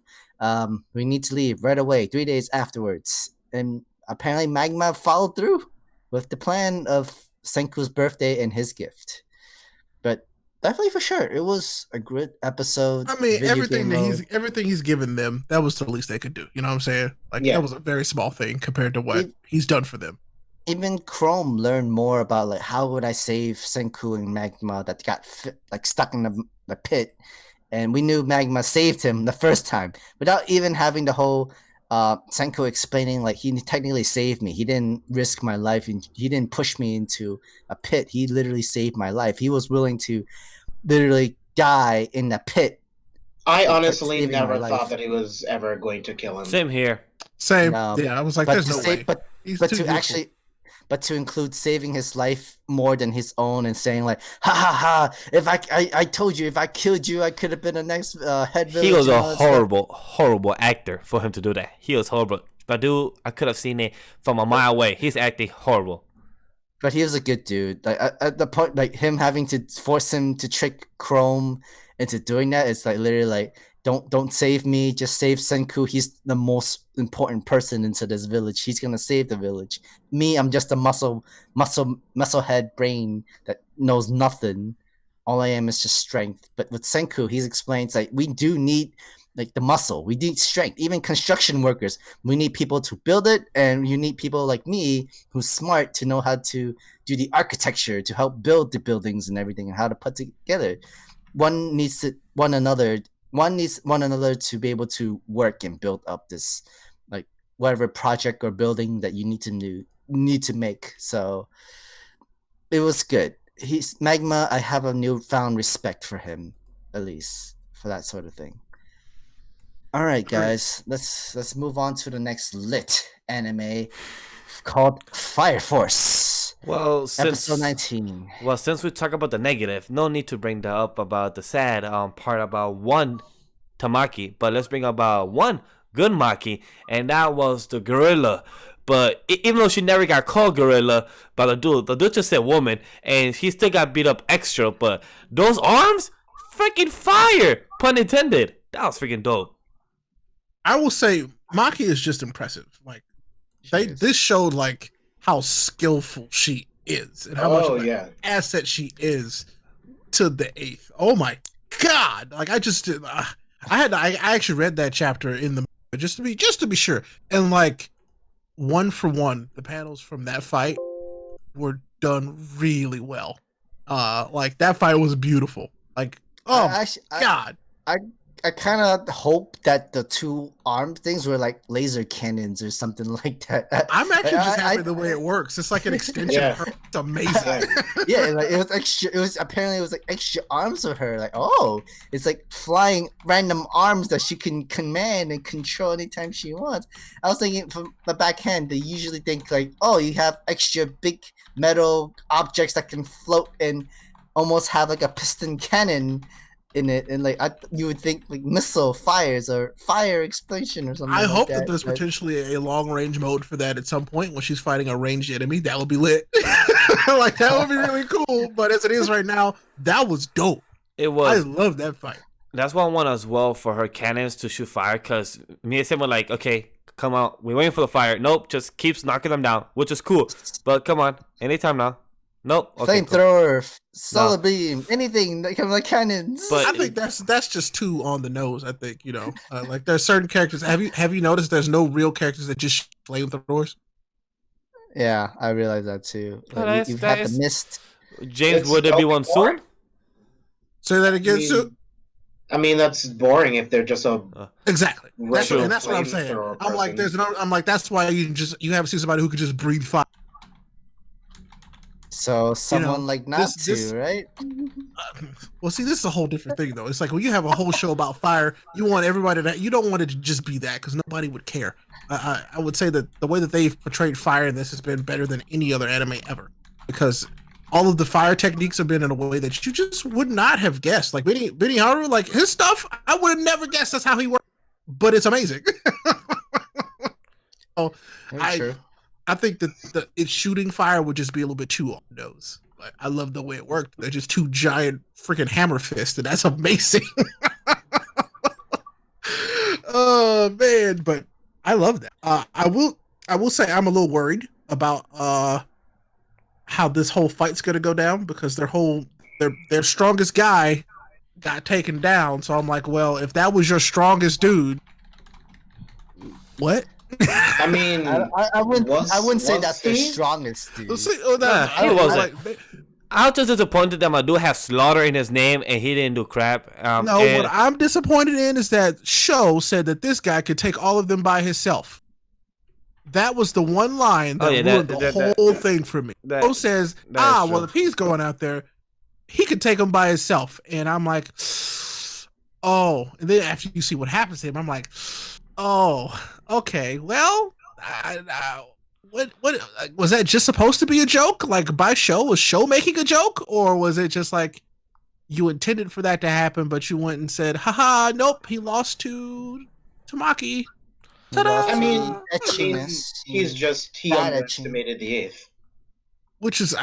We need to leave right away, 3 days afterwards. And apparently, Magma followed through with the plan of Senku's birthday and his gift. But definitely for sure, it was a good episode. I mean, video everything game that mode. everything he's given them, that was the least they could do. You know what I'm saying? Like Yeah. that was a very small thing compared to what It- he's done for them. Even Chrome learned more about like how would I save Senku and Magma that got like stuck in the pit, and we knew Magma saved him the first time without even having the whole Senku explaining like he technically saved me. He didn't risk my life and he didn't push me into a pit. He literally saved my life. He was willing to literally die in the pit. I Like, honestly saving never my thought life. that he was ever going to kill him. Same here. Same. No, Yeah, I was like, but there's to no save, way. but He's but too to useful. actually but to include saving his life more than his own and saying like ha ha ha, if I told you if I killed you I could have been the next head He was villager a and all that stuff. horrible actor for him to do that. He was horrible. But dude, I could have seen it from a mile away. He's acting horrible. But he was a good dude. Like at the point, like him having to force him to trick Chrome into doing that, it's like literally like don't save me, just save Senku. He's the most important person into this village. He's gonna save the village. Me, I'm just a muscle head brain that knows nothing. All I am is just strength. But with Senku, he's explains like we do need like the muscle. We need strength. Even construction workers, we need people to build it, and you need people like me who's smart to know how to do the architecture to help build the buildings and everything and how to put together. One needs one another to be able to work and build up this like whatever project or building that you need to make. So it was good. He's Magma. I have a newfound respect for him, at least for that sort of thing. All right, guys, let's move on to the next lit anime called Fire Force, Well, episode 19. Well, since we talk about the negative, no need to bring that up about the sad part about one Tamaki, but let's bring about one good Maki, and that was the gorilla. But even though she never got called gorilla by the dude just said woman, and he still got beat up extra. But those arms, freaking fire! Pun intended. That was freaking dope. I will say Maki is just impressive. Like this showed like how skillful she is and how much of an asset she is to the 8th. Oh my god! Like I just I actually read that chapter in the just to be sure, and like one for one, the panels from that fight were done really well. Like that fight was beautiful. Like god. I kind of hope that the two arm things were like laser cannons or something like that. I'm actually just happy the way it works. It's like an extension. Yeah. Of her. It's amazing. Yeah, like it was extra. It was apparently like extra arms for her. Like it's like flying random arms that she can command and control anytime she wants. I was thinking from the backhand, they usually think like, you have extra big metal objects that can float and almost have like a piston cannon in it, and like you would think like missile fires or fire explosion or something. I like hope that, that there's but potentially a long range mode for that at some point when she's fighting a ranged enemy. That would be lit. Like that would be really cool. But as it is right now, that was dope. It was. I love that fight. That's what I want as well for her cannons to shoot fire. Because me and Sam were like, okay, come on, we're waiting for the fire. Nope, just keeps knocking them down, which is cool. But come on, anytime now. Nope. Okay, flamethrower, solar beam, anything that comes like cannons. But I think that's just too on the nose. I think like there's certain characters. Have you noticed there's no real characters that just flamethrowers? Yeah, I realize that too. Like, you've had the mist. James, would there be one soon? Say that again, Sue. I mean, that's boring if they're just a Exactly. That's True. and that's what I'm saying. flamethrower I'm like, person. I'm like, that's why you haven't seen somebody who could just breathe fire. So someone like not this- to, right? Well, see, this is a whole different thing, though. It's like when you have a whole show about fire, you want everybody to. You don't want it to just be that because nobody would care. I would say that the way that they've portrayed fire in this has been better than any other anime ever because all of the fire techniques have been in a way that you just would not have guessed. Like Benny Haru, like his stuff, I would have never guessed that's how he worked, but it's amazing. Oh, Very true. I think that its shooting fire would just be a little bit too on the nose. Like, I love the way it worked. They're just two giant freaking hammer fists, and that's amazing. Oh man, but I love that. I will say I'm a little worried about how this whole fight's gonna go down because their strongest guy got taken down. So I'm like, well, if that was your strongest dude, what? I mean, I wouldn't say was that's the he? strongest, dude. See, He wasn't. I was just disappointed that Madu has slaughter in his name and he didn't do crap. No, and- what I'm disappointed in is that Sho said that this guy could take all of them by himself. That was the one line that ruined the whole thing for me. Sho says, well, if he's going out there, he could take them by himself. And I'm like, oh. And then after you see what happens to him, I'm like, oh, okay. Well, what was that just supposed to be a joke? Like by Sho, was Sho making a joke, or was it just like you intended for that to happen, but you went and said, haha, nope, he lost to Tamaki. Ta-da! I mean, Etchiness. he Bad underestimated the eighth. Which is,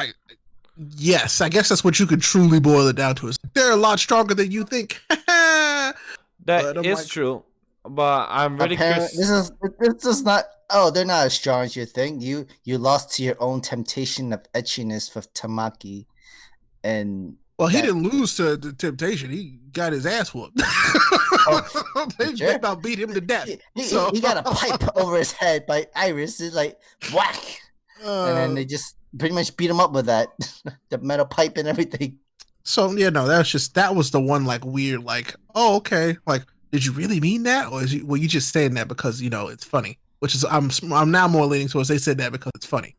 yes, I guess that's what you could truly boil it down to. Is they're a lot stronger than you think. That But is true, but I'm really curious. This is not. Oh, they're not as strong as you think. You lost to your own temptation of etchiness with Tamaki, and well, he didn't lose to the temptation. He got his ass whooped. They about beat him to death. He got a pipe over his head by Iris. It's like whack, and then they just pretty much beat him up with that, the metal pipe and everything. So yeah, no, that was the one like weird, like, oh, okay, like, did you really mean that, or were you just saying that because it's funny? Which is I'm now more leaning towards they said that because it's funny.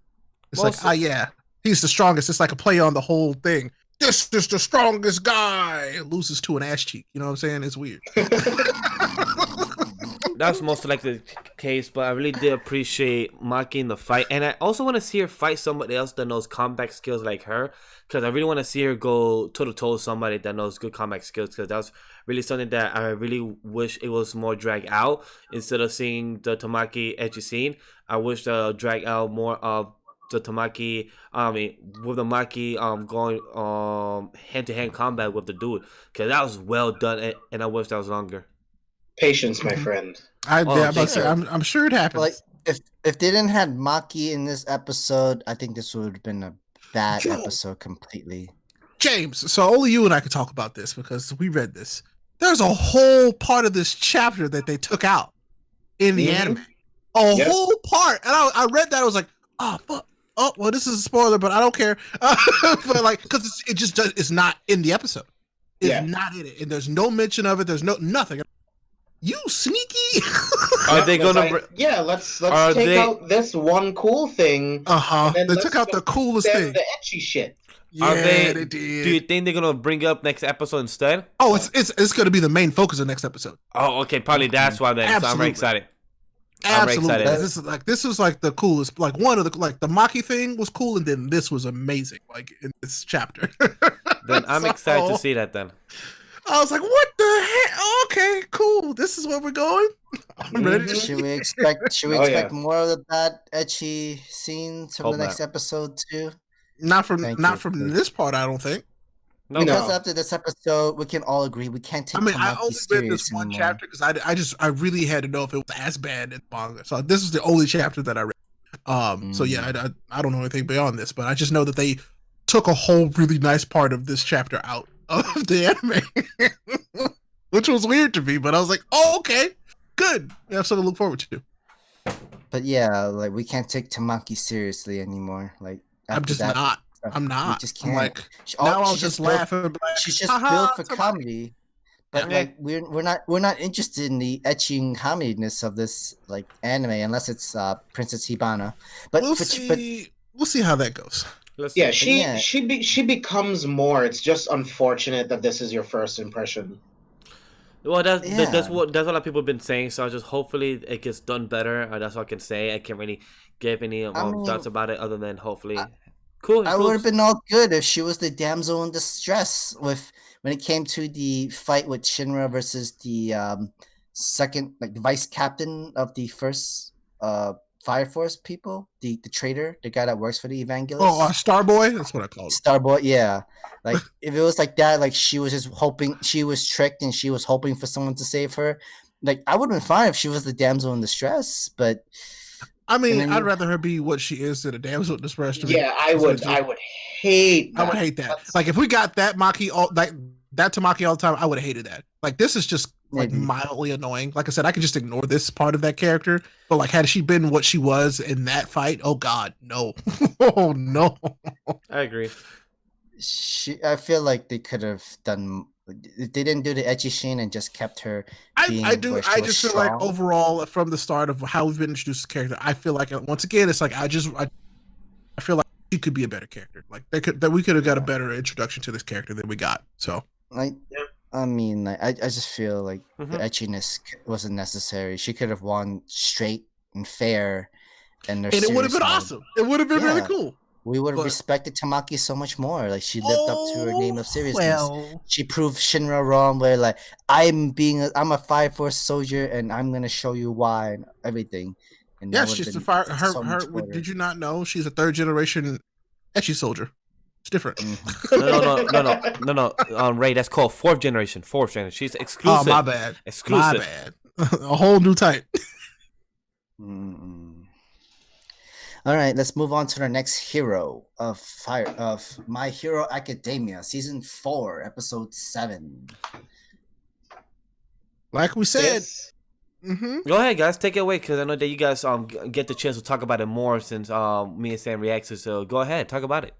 It's like, yeah, he's the strongest. It's like a play on the whole thing. This is the strongest guy. It loses to an ass cheek. You know what I'm saying? It's weird. That's most likely the case, but I really did appreciate Maki in the fight, and I also want to see her fight somebody else that knows combat skills like her, because I really want to see her go toe to toe with somebody that knows good combat skills, because that's really something that I really wish it was more dragged out instead of seeing the Tamaki Eechi scene. I wish to drag out more of the Tamaki, with the Maki going hand to hand combat with the dude, because that was well done, and I wish that was longer. Patience, my friend. I'm sure it happens. Like if they didn't have Maki in this episode, I think this would have been a bad episode completely. James, so only you and I could talk about this because we read this. There's a whole part of this chapter that they took out in the anime. A whole part. And I read that, I was like, oh, fuck. Oh, well, this is a spoiler, but I don't care. But like, because it's not in the episode. It's not in it. And there's no mention of it. There's nothing. You sneaky. Are they gonna? Let's take out this one cool thing. They took out the coolest thing. The etchy shit. Yeah, they did. Do you think they're gonna bring up next episode instead? Oh, it's gonna be the main focus of next episode. Oh, okay, probably that's why then. So I'm very excited. Absolutely. This is like the coolest. Like one of the the Maki thing was cool, and then this was amazing. Like in this chapter. Then I'm excited to see that. Then I was like, "What the heck? Okay, cool. This is where we're going." I'm ready. Should we expect more of the bad etchy scenes from the next episode too? Not from this part, I don't think. No, because after this episode, we can all agree we can't take. I only read this one chapter because I really had to know if it was as bad as manga. So this is the only chapter that I read. So yeah, I don't know anything beyond this, but I just know that they took a whole really nice part of this chapter out of the anime, which was weird to me. But I was like, oh, okay, good. I have something to look forward to. But yeah, like we can't take Tamaki seriously anymore. Like I'm just not. I'm not. We just can't. I'm like, now I'll just laugh. She's just built for comedy, But Yeah. like we're not interested in the etching comediness of this like anime unless it's Princess Hibana. But We'll see how that goes. Let's see. Yeah, Yeah. she becomes more. It's just unfortunate that this is your first impression. Well, that's Yeah. what a lot of people have been saying. So I just hopefully it gets done better. That's all I can say. I can't really give any mean, thoughts about it other than hopefully. Cool. I would have been all good if she was the damsel in distress with when it came to the fight with Shinra versus the second like the vice captain of the first Fire Force people, the traitor, the guy that works for the Evangelists. Oh, Starboy? That's what I call it. Starboy, yeah. Like if it was like that, like she was just hoping, she was tricked and she was hoping for someone to save her. Like I would have been fine if she was the damsel in distress, but I mean, I'd rather her be what she is than a damsel in distress. Yeah, I would hate that. I would hate that. Like if we got that Maki that Tamaki all the time, I would have hated that. Like this is just like mildly annoying. Like I said, I could just ignore this part of that character. But like had she been what she was in that fight, oh god, no. Oh no. I agree. I feel like they could have done. If they didn't do the ecchi scene and just kept her. I just feel like overall from the start of how we've been introduced to the character, I feel like once again it's like I feel like she could be a better character. Like we could have got a better introduction to this character than we got. So like, I mean, like, I just feel like the etchiness wasn't necessary. She could have won straight and fair, and it would have been awesome. It would have been really cool. We would have respected Tamaki so much more. Like she lived up to her name of seriousness. Well. She proved Shinra wrong. Where like I'm a Fire Force soldier, and I'm gonna show you why and everything. And yeah, she's the fire. Did you not know she's a third generation ecchi soldier? It's different. No. Ray, that's called fourth generation. She's exclusive. Oh, my bad. Exclusive. My bad. A whole new type. All right, let's move on to the next hero of My Hero Academia, season 4, episode 7. Like we said. Yes. Go ahead, guys. Take it away because I know that you guys get the chance to talk about it more since me and Sam reacted. So go ahead, talk about it.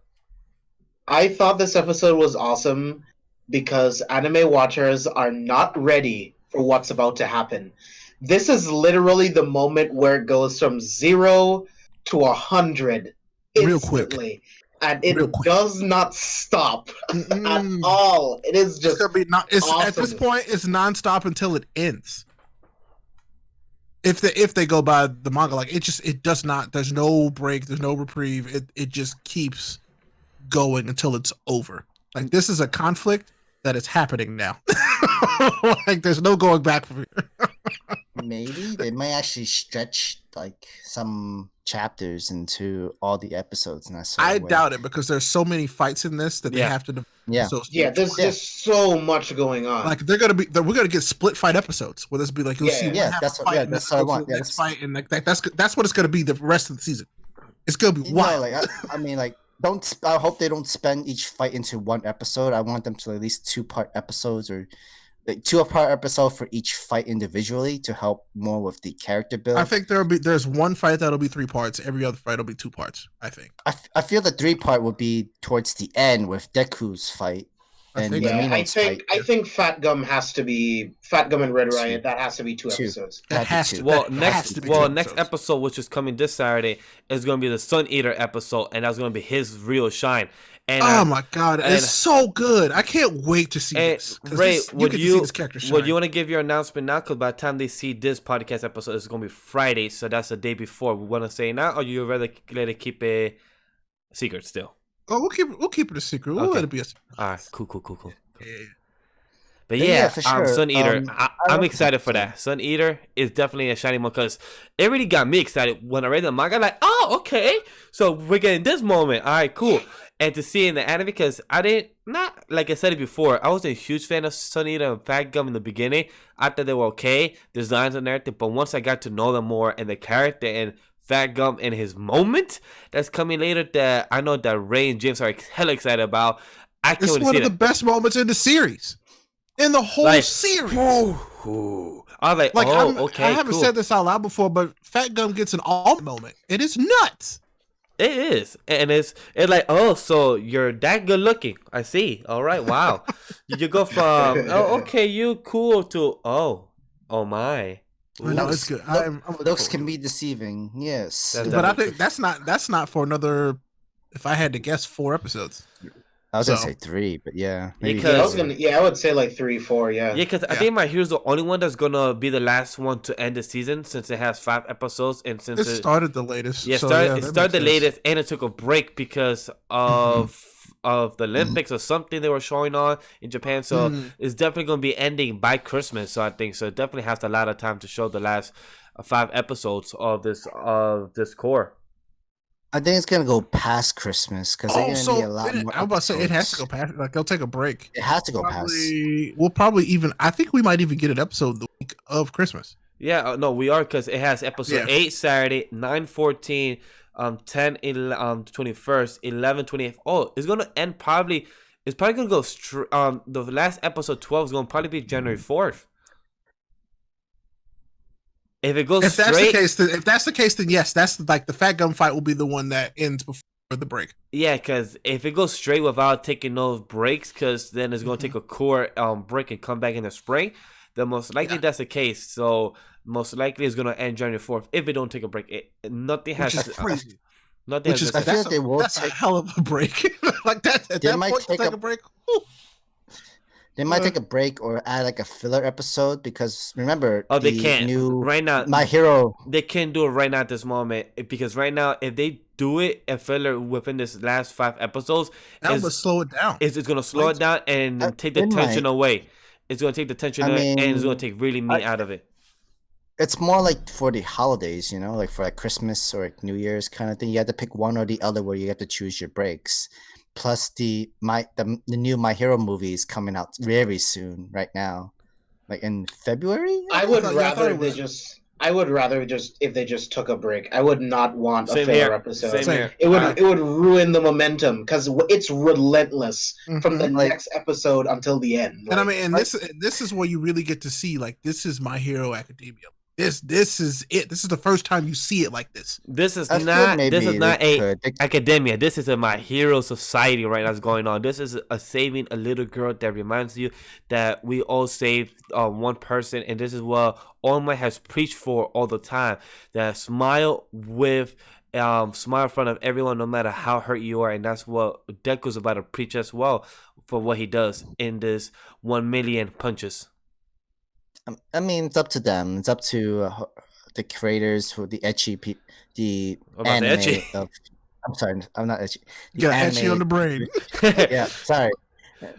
I thought this episode was awesome because anime watchers are not ready for what's about to happen. This is literally the moment where it goes from 0 to 100 instantly, and it does not stop at all. It is just awesome. At this point, it's nonstop until it ends. If they go by the manga, like it does not. There's no break. There's no reprieve. It just keeps going until it's over. Like this is a conflict that is happening now. Like there's no going back from here. Maybe they may actually stretch like some chapters into all the episodes. And I doubt it because there's so many fights in this that they have to. There's just so much going on. Like we're gonna get split fight episodes where this be like you'll see that's what I want. Next fight and like that's what it's gonna be the rest of the season. It's gonna be wild. I mean, like I hope they don't spend each fight into one episode. I want them to at least 2-part episodes or like 2-part episode for each fight individually to help more with the character build. I think there's one fight that'll be 3 parts. Every other fight will be 2 parts. I think. I feel the 3-part will be towards the end with Deku's fight. I think Fat Gum and Red Riot. That has to be 2 episodes. Next episode, which is coming this Saturday, is going to be the Sun Eater episode, and that's going to be his real shine. And oh my god, it's so good! I can't wait to see this. Ray, would you want to give your announcement now? Because by the time they see this podcast episode, it's going to be Friday, so that's the day before. We want to say now, or you rather let it keep a secret still? Oh, we'll keep it a secret. We'll let it be a secret. All right, cool. Yeah. But for sure. Sun Eater, I'm excited for that. Sun Eater is definitely a shiny one because it really got me excited when I read the manga. Like, oh, okay, so we're getting this moment. All right, cool. And to see in the anime, because like I said it before, I wasn't a huge fan of Sun Eater and Fat Gum in the beginning. I thought they were okay, designs and everything, but once I got to know them more and the character and Fat Gum and his moment that's coming later that I know that Ray and James are hella excited about. It's one of the best moments in the series. In the whole series. I was like, okay, I haven't said this out loud before, but Fat Gum gets an all moment. It is nuts. It is, and it's like, oh, so you're that good looking. I see. All right, wow. You go from oh, okay, you cool to oh my. No, it's Looks good. I'm looking looks forward can to be it. deceiving. Yes. That's But I definitely think that's not for another. If I had to guess, 4 episodes. I was gonna So- say 3, but yeah, maybe Because- Yeah, I was 4. gonna. Yeah, I would say like 3, 4. Yeah. Yeah, because I Yeah. think My Hero's the only one that's gonna be the last one to end the season since it has 5 episodes and since It started the latest. yeah, so, it that started the makes sense. latest and it took a break because of the Olympics or something they were showing on in Japan. So it's definitely gonna be ending by Christmas. So I think so. It definitely has a lot of time to show the last 5 episodes of this core. I think it's gonna go past Christmas because they're gonna need a lot more. I was about to say it has to go episodes. past. Like they'll take a break. It has to go past. We'll probably even. I think we might even get an episode the week of Christmas. Yeah, no, we are because it has episode 8 Saturday, 9/14, 10 21st, 11/28. Oh, it's gonna end probably. It's probably gonna go straight. The last episode 12 is gonna probably be January 4th. If it goes If straight, that's the case, then yes, that's like the Fat Gum fight will be the one that ends before the break. yeah, because if it goes straight without taking those breaks, because then it's gonna take a core break and come back in the spring. Then most likely that's the case. So most likely it's gonna end January 4th if it don't take a break. Nothing has. Which is crazy. Nothing Which has. is I feel like they will that's a take. hell of a break. Like that. At They that might point, to take take a- a break. Whew. They might take a break or add like a filler episode because remember, Oh, they the can't new right now. My Hero. They can't do it right now at this moment because right now, if they do it a filler within this last 5 episodes, That would slow it down. it's going to slow it down and take the it tension might. away. It's going to take the tension I away and it's mean, going to take really meat out of it. It's more like for the holidays, like for like Christmas or like New Year's kind of thing. You have to pick one or the other where you have to choose your breaks. Plus the new My Hero movie is coming out very soon right now, like in February. I would thought rather it they was- just. I would rather just if they just took a break. I would not want a Same filler here. episode. Same here. It would ruin the momentum because it's relentless from the Like- next episode until the end. And I Like, mean, and this is where you really get to see like this is My Hero Academia. This is it. This is the first time you see it like this. This is I feel not maybe a they could. academia. This is a My Hero society right now that's going on. This is a saving a little girl that reminds you that we all saved one person, and this is what All Might has preached for all the time. That smile smile in front of everyone, no matter how hurt you are, and that's what Deku's about to preach as well for what he does in this 1 million punches. I mean, it's up to them. It's up to the creators who the Eechi the About the anime Eechi. of. I'm sorry, I'm not Eechi. You got Eechi on the brain. Yeah, sorry.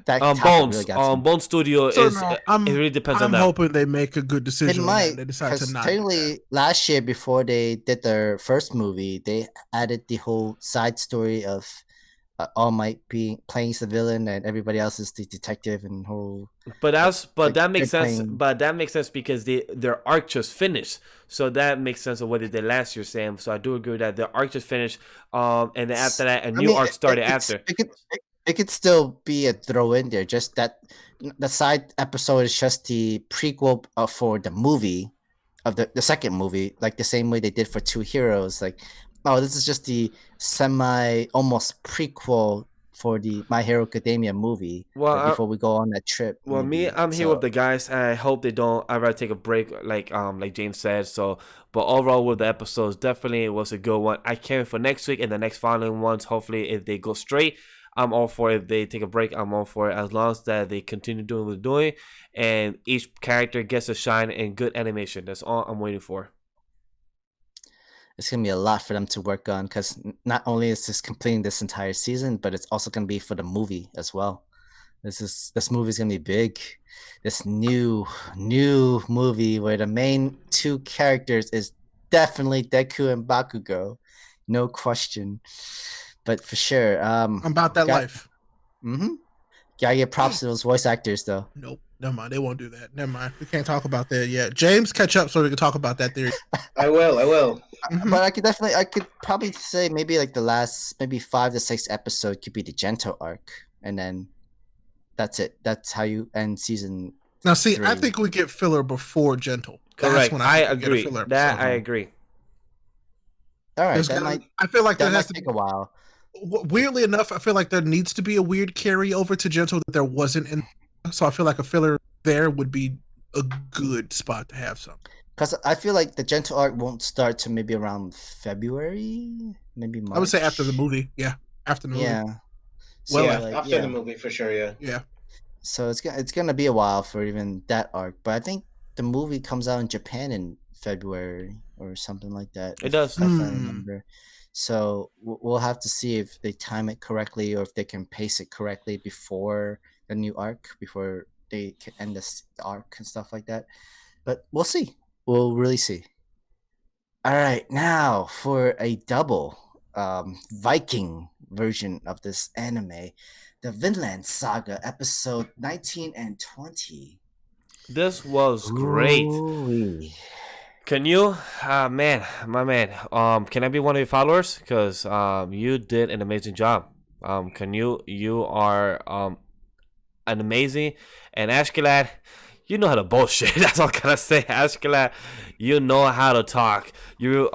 That topic Bones, really got to me. Bone Studio So is. no, It really depends I'm on that. hoping they make a good They decision. on that. might, They decide because to not. do technically last year before they did their first movie, they added the whole side story of All Might being playing the villain and everybody else is the detective and whole. But like, that makes they're sense. playing- But that makes sense because their arc just finished. So that makes sense of what they did last year, Sam. So I do agree with that their arc just finished. And then after that, a new arc started after. It could still be a throw in there. Just that the side episode is just the prequel for the movie of the second movie, like the same way they did for Two Heroes. Like, oh, this is just the almost prequel for the My Hero Academia movie. Well, like, before we go on that trip. Well, maybe. I'm here So, with the guys. I hope they don't. I'd rather take a break, like James said. So, but overall, with the episodes, definitely it was a good one. I can't wait for next week and the next following ones. Hopefully, if they go straight, I'm all for it. If they take a break, I'm all for it. As long as that they continue doing what they're doing, and each character gets a shine and good animation. That's all I'm waiting for. it's gonna be a lot for them to work on because not only is this completing this entire season, but it's also gonna be for the movie as well. This movie is gonna be big. This new movie where the main 2 characters is definitely Deku and Bakugo, no question. But for sure, I'm about that life. Gotta give props to those voice actors though. Nope. Never mind. They won't do that. Never mind. We can't talk about that yet. James, catch up so we can talk about that theory. I will. But I could probably say maybe like the last maybe 5 to 6 episode could be the Gento arc, and then that's it. That's how you end season. Now, see, I 3. think we get filler before Gentle. That's Correct. when I think we get a agree. filler That episode. I agree. All right, There's that gonna- might I feel like that there might has to take be. a while. Weirdly enough, I feel like there needs to be a weird carryover to Gentle that there wasn't in. So I feel like a filler there would be a good spot to have some. Because I feel like the Gentle arc won't start to maybe around February, maybe March. I would say after the movie. Yeah, after the movie. Yeah. Well, yeah, like, after yeah. the movie for sure. Yeah. Yeah. So it's gonna be a while for even that arc, but I think the movie comes out in Japan in February or something like that. It does. if I Hmm. remember. So we'll have to see if they time it correctly or if they can pace it correctly before the new arc, before they can end the arc and stuff like that. But we'll see. We'll really see. All right, now for a double Viking version of this anime, the Vinland Saga episode 19 and 20. This was great. Ooh-wee. Can you, man, my man, can I be one of your followers? Because you did an amazing job. You are an amazing, and Ashkelad, you know how to bullshit. That's all I gotta say. Ashkelad, you know how to talk. You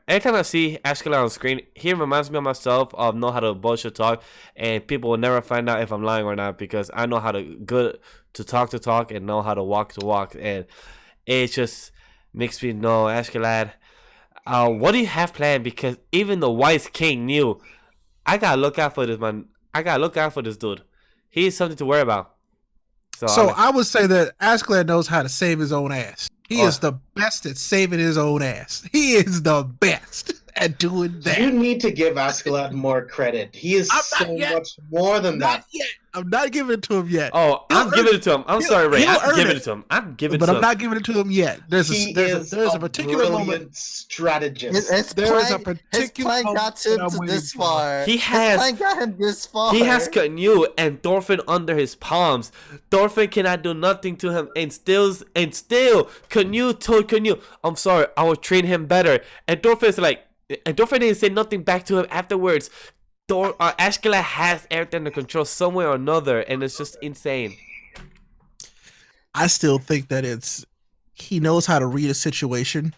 every time I see Ashkelad on screen, he reminds me of myself of know how to bullshit talk, and people will never find out if I'm lying or not because I know how to talk and know how to walk, and it just makes me know, Ashkelad, what do you have planned? Because even the wise king knew I gotta look out for this man. I gotta look out for this dude. He's something to worry about. So I would say that Askeladd knows how to save his own ass. He Oh. is the best at saving his own ass. He is the best at doing that. You need to give Askeladd more credit. He is I'm so not yet. much more than Not that. yet. I'm not giving it to him yet. Oh, I'm He'll giving earn it to him. I'm He'll- sorry, Ray. he'll I'm earn giving it. it to him. I'm giving it But to I'm him. not giving it to him yet. There's He a is particular brilliant moment. strategist. His There is a plan, particular his plan got moment that him I'm to waiting this for. far. He His has- plan got him this far. He has Canoe and Thorfinn under his palms. Thorfinn cannot do nothing to him, and still, Canoe told Canoe, "I'm sorry, I will train him better." And Thorfinn's like, and Thorfinn didn't say nothing back to him afterwards. Ashkelad has everything under control somewhere or another, and it's just insane. I still think that he knows how to read a situation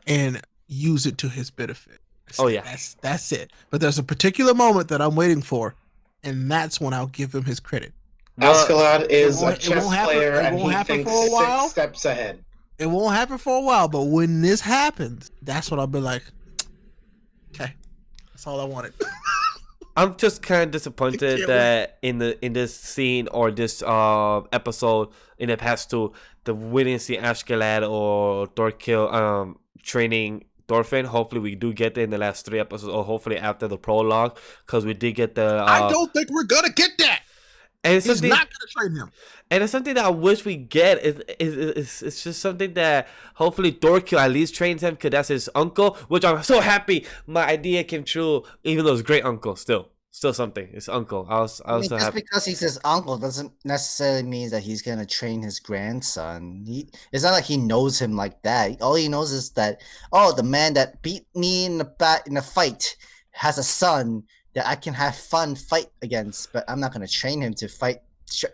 and use it to his benefit. Oh, yeah. That's it. But there's a particular moment that I'm waiting for, and that's when I'll give him his credit. Askeladd is a won't chess happen- player, it and won't he happen thinks for a while. 6 steps ahead. It won't happen for a while, but when this happens, that's when I'll be like, okay, that's all I wanted. I'm just kind of disappointed Can't that in this scene or this episode in the past two, we didn't see Ashkelad or Thorkill training Thorfinn. Hopefully we do get there in the last 3 episodes, or hopefully after the prologue, because we did get the. I don't think we're gonna get that. And it's He's something, not gonna train him. and it's something that I wish we get. It's just something that hopefully Thorkill at least trains him, because that's his uncle. Which I'm so happy my idea came true, even though it's great uncle. Still something. It's uncle. I was so just happy. because he's his uncle doesn't necessarily mean that he's gonna train his grandson. It's not like he knows him like that. All he knows is that, oh, the man that beat me in the fight has a son that I can have fun fight against, but I'm not gonna train him to fight.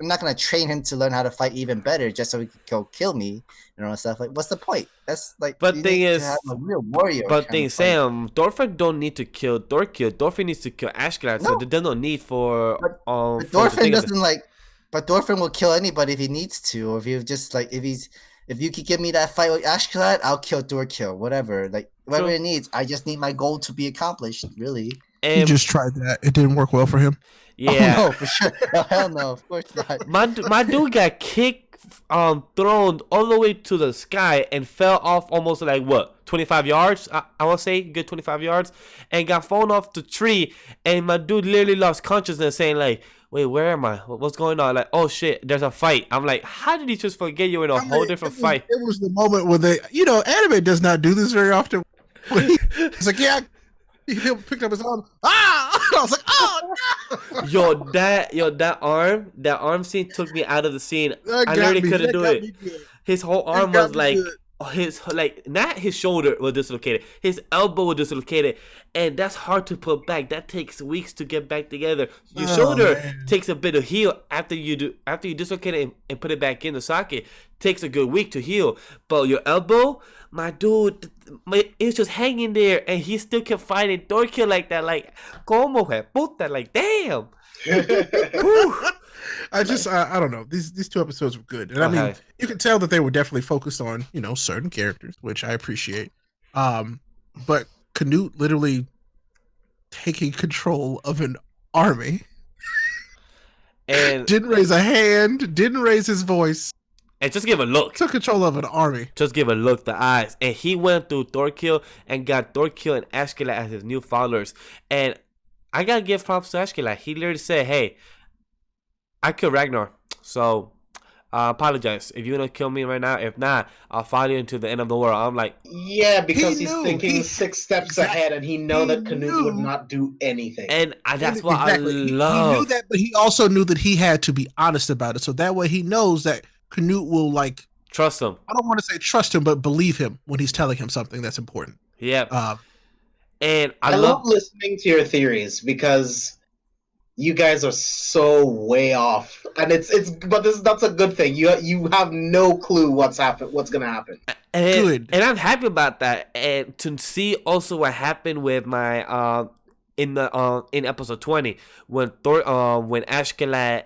I'm not gonna train him to learn how to fight even better just so he can go kill me and stuff. Like, what's the point? That's like. But you thing need to is- have a real warrior. But kind thing of fight. Sam, Thorfinn don't need to kill Thorkill. Thorfinn needs to kill Ashkelad. So No. there's no need for But for the Thorfinn thing of it. doesn't like. But Thorfinn will kill anybody if he needs to, or if you just like if you could give me that fight with Ashkelad, I'll kill Thorkill, whatever. Like whatever True. it needs. I just need my goal to be accomplished. Really. He And just tried that. It didn't work well for him. yeah, Oh, no, for sure. Oh, hell no, of course not. my dude got kicked, thrown all the way to the sky and fell off almost like what 25 yards. I want to say good 25 yards, and got thrown off the tree. And my dude literally lost consciousness, saying like, "Wait, where am I? What's going on?" Like, "Oh shit, there's a fight." I'm like, "How did he just forget you in a whole different fight?" It was the moment where anime does not do this very often. It's like, yeah, he picked up his arm. Ah! I was like, oh no! that arm scene took me out of the scene. That I got literally me. couldn't That do got it. me good. His whole arm got was me like good. his like not his shoulder was dislocated, his elbow was dislocated, and that's hard to put back. That takes weeks to get back together. Your shoulder takes a bit of heal after you dislocate it and put it back in the socket. Takes a good week to heal, but your elbow, my dude, it's just hanging there, and he still kept fighting Thorkill like that. Like, como fue puta? Like, damn. I don't know. These 2 episodes were good, and I mean, you can tell that they were definitely focused on certain characters, which I appreciate. But Canute literally taking control of an army, and didn't raise a hand, didn't raise his voice, and just give a look. Took control of an army. Just give a look, the eyes, and he went through Thorkill and got Thorkill and Ashkela as his new followers. And I gotta give props to Ashkela. He literally said, "Hey, I killed Ragnar, so I apologize if you want to kill me right now. If not, I'll follow you into the end of the world." I'm like, yeah, because he's thinking 6 steps ahead, and he that Canute would not do anything. And that's what I love. He knew that, but he also knew that he had to be honest about it, so that way he knows that Canute will trust him. I don't want to say trust him, but believe him when he's telling him something that's important. Yeah. And I love listening to your theories because you guys are so way off, and that's a good thing. You have no clue what's gonna happen. And I'm happy about that, and to see also what happened with my in episode 20 when Ashkela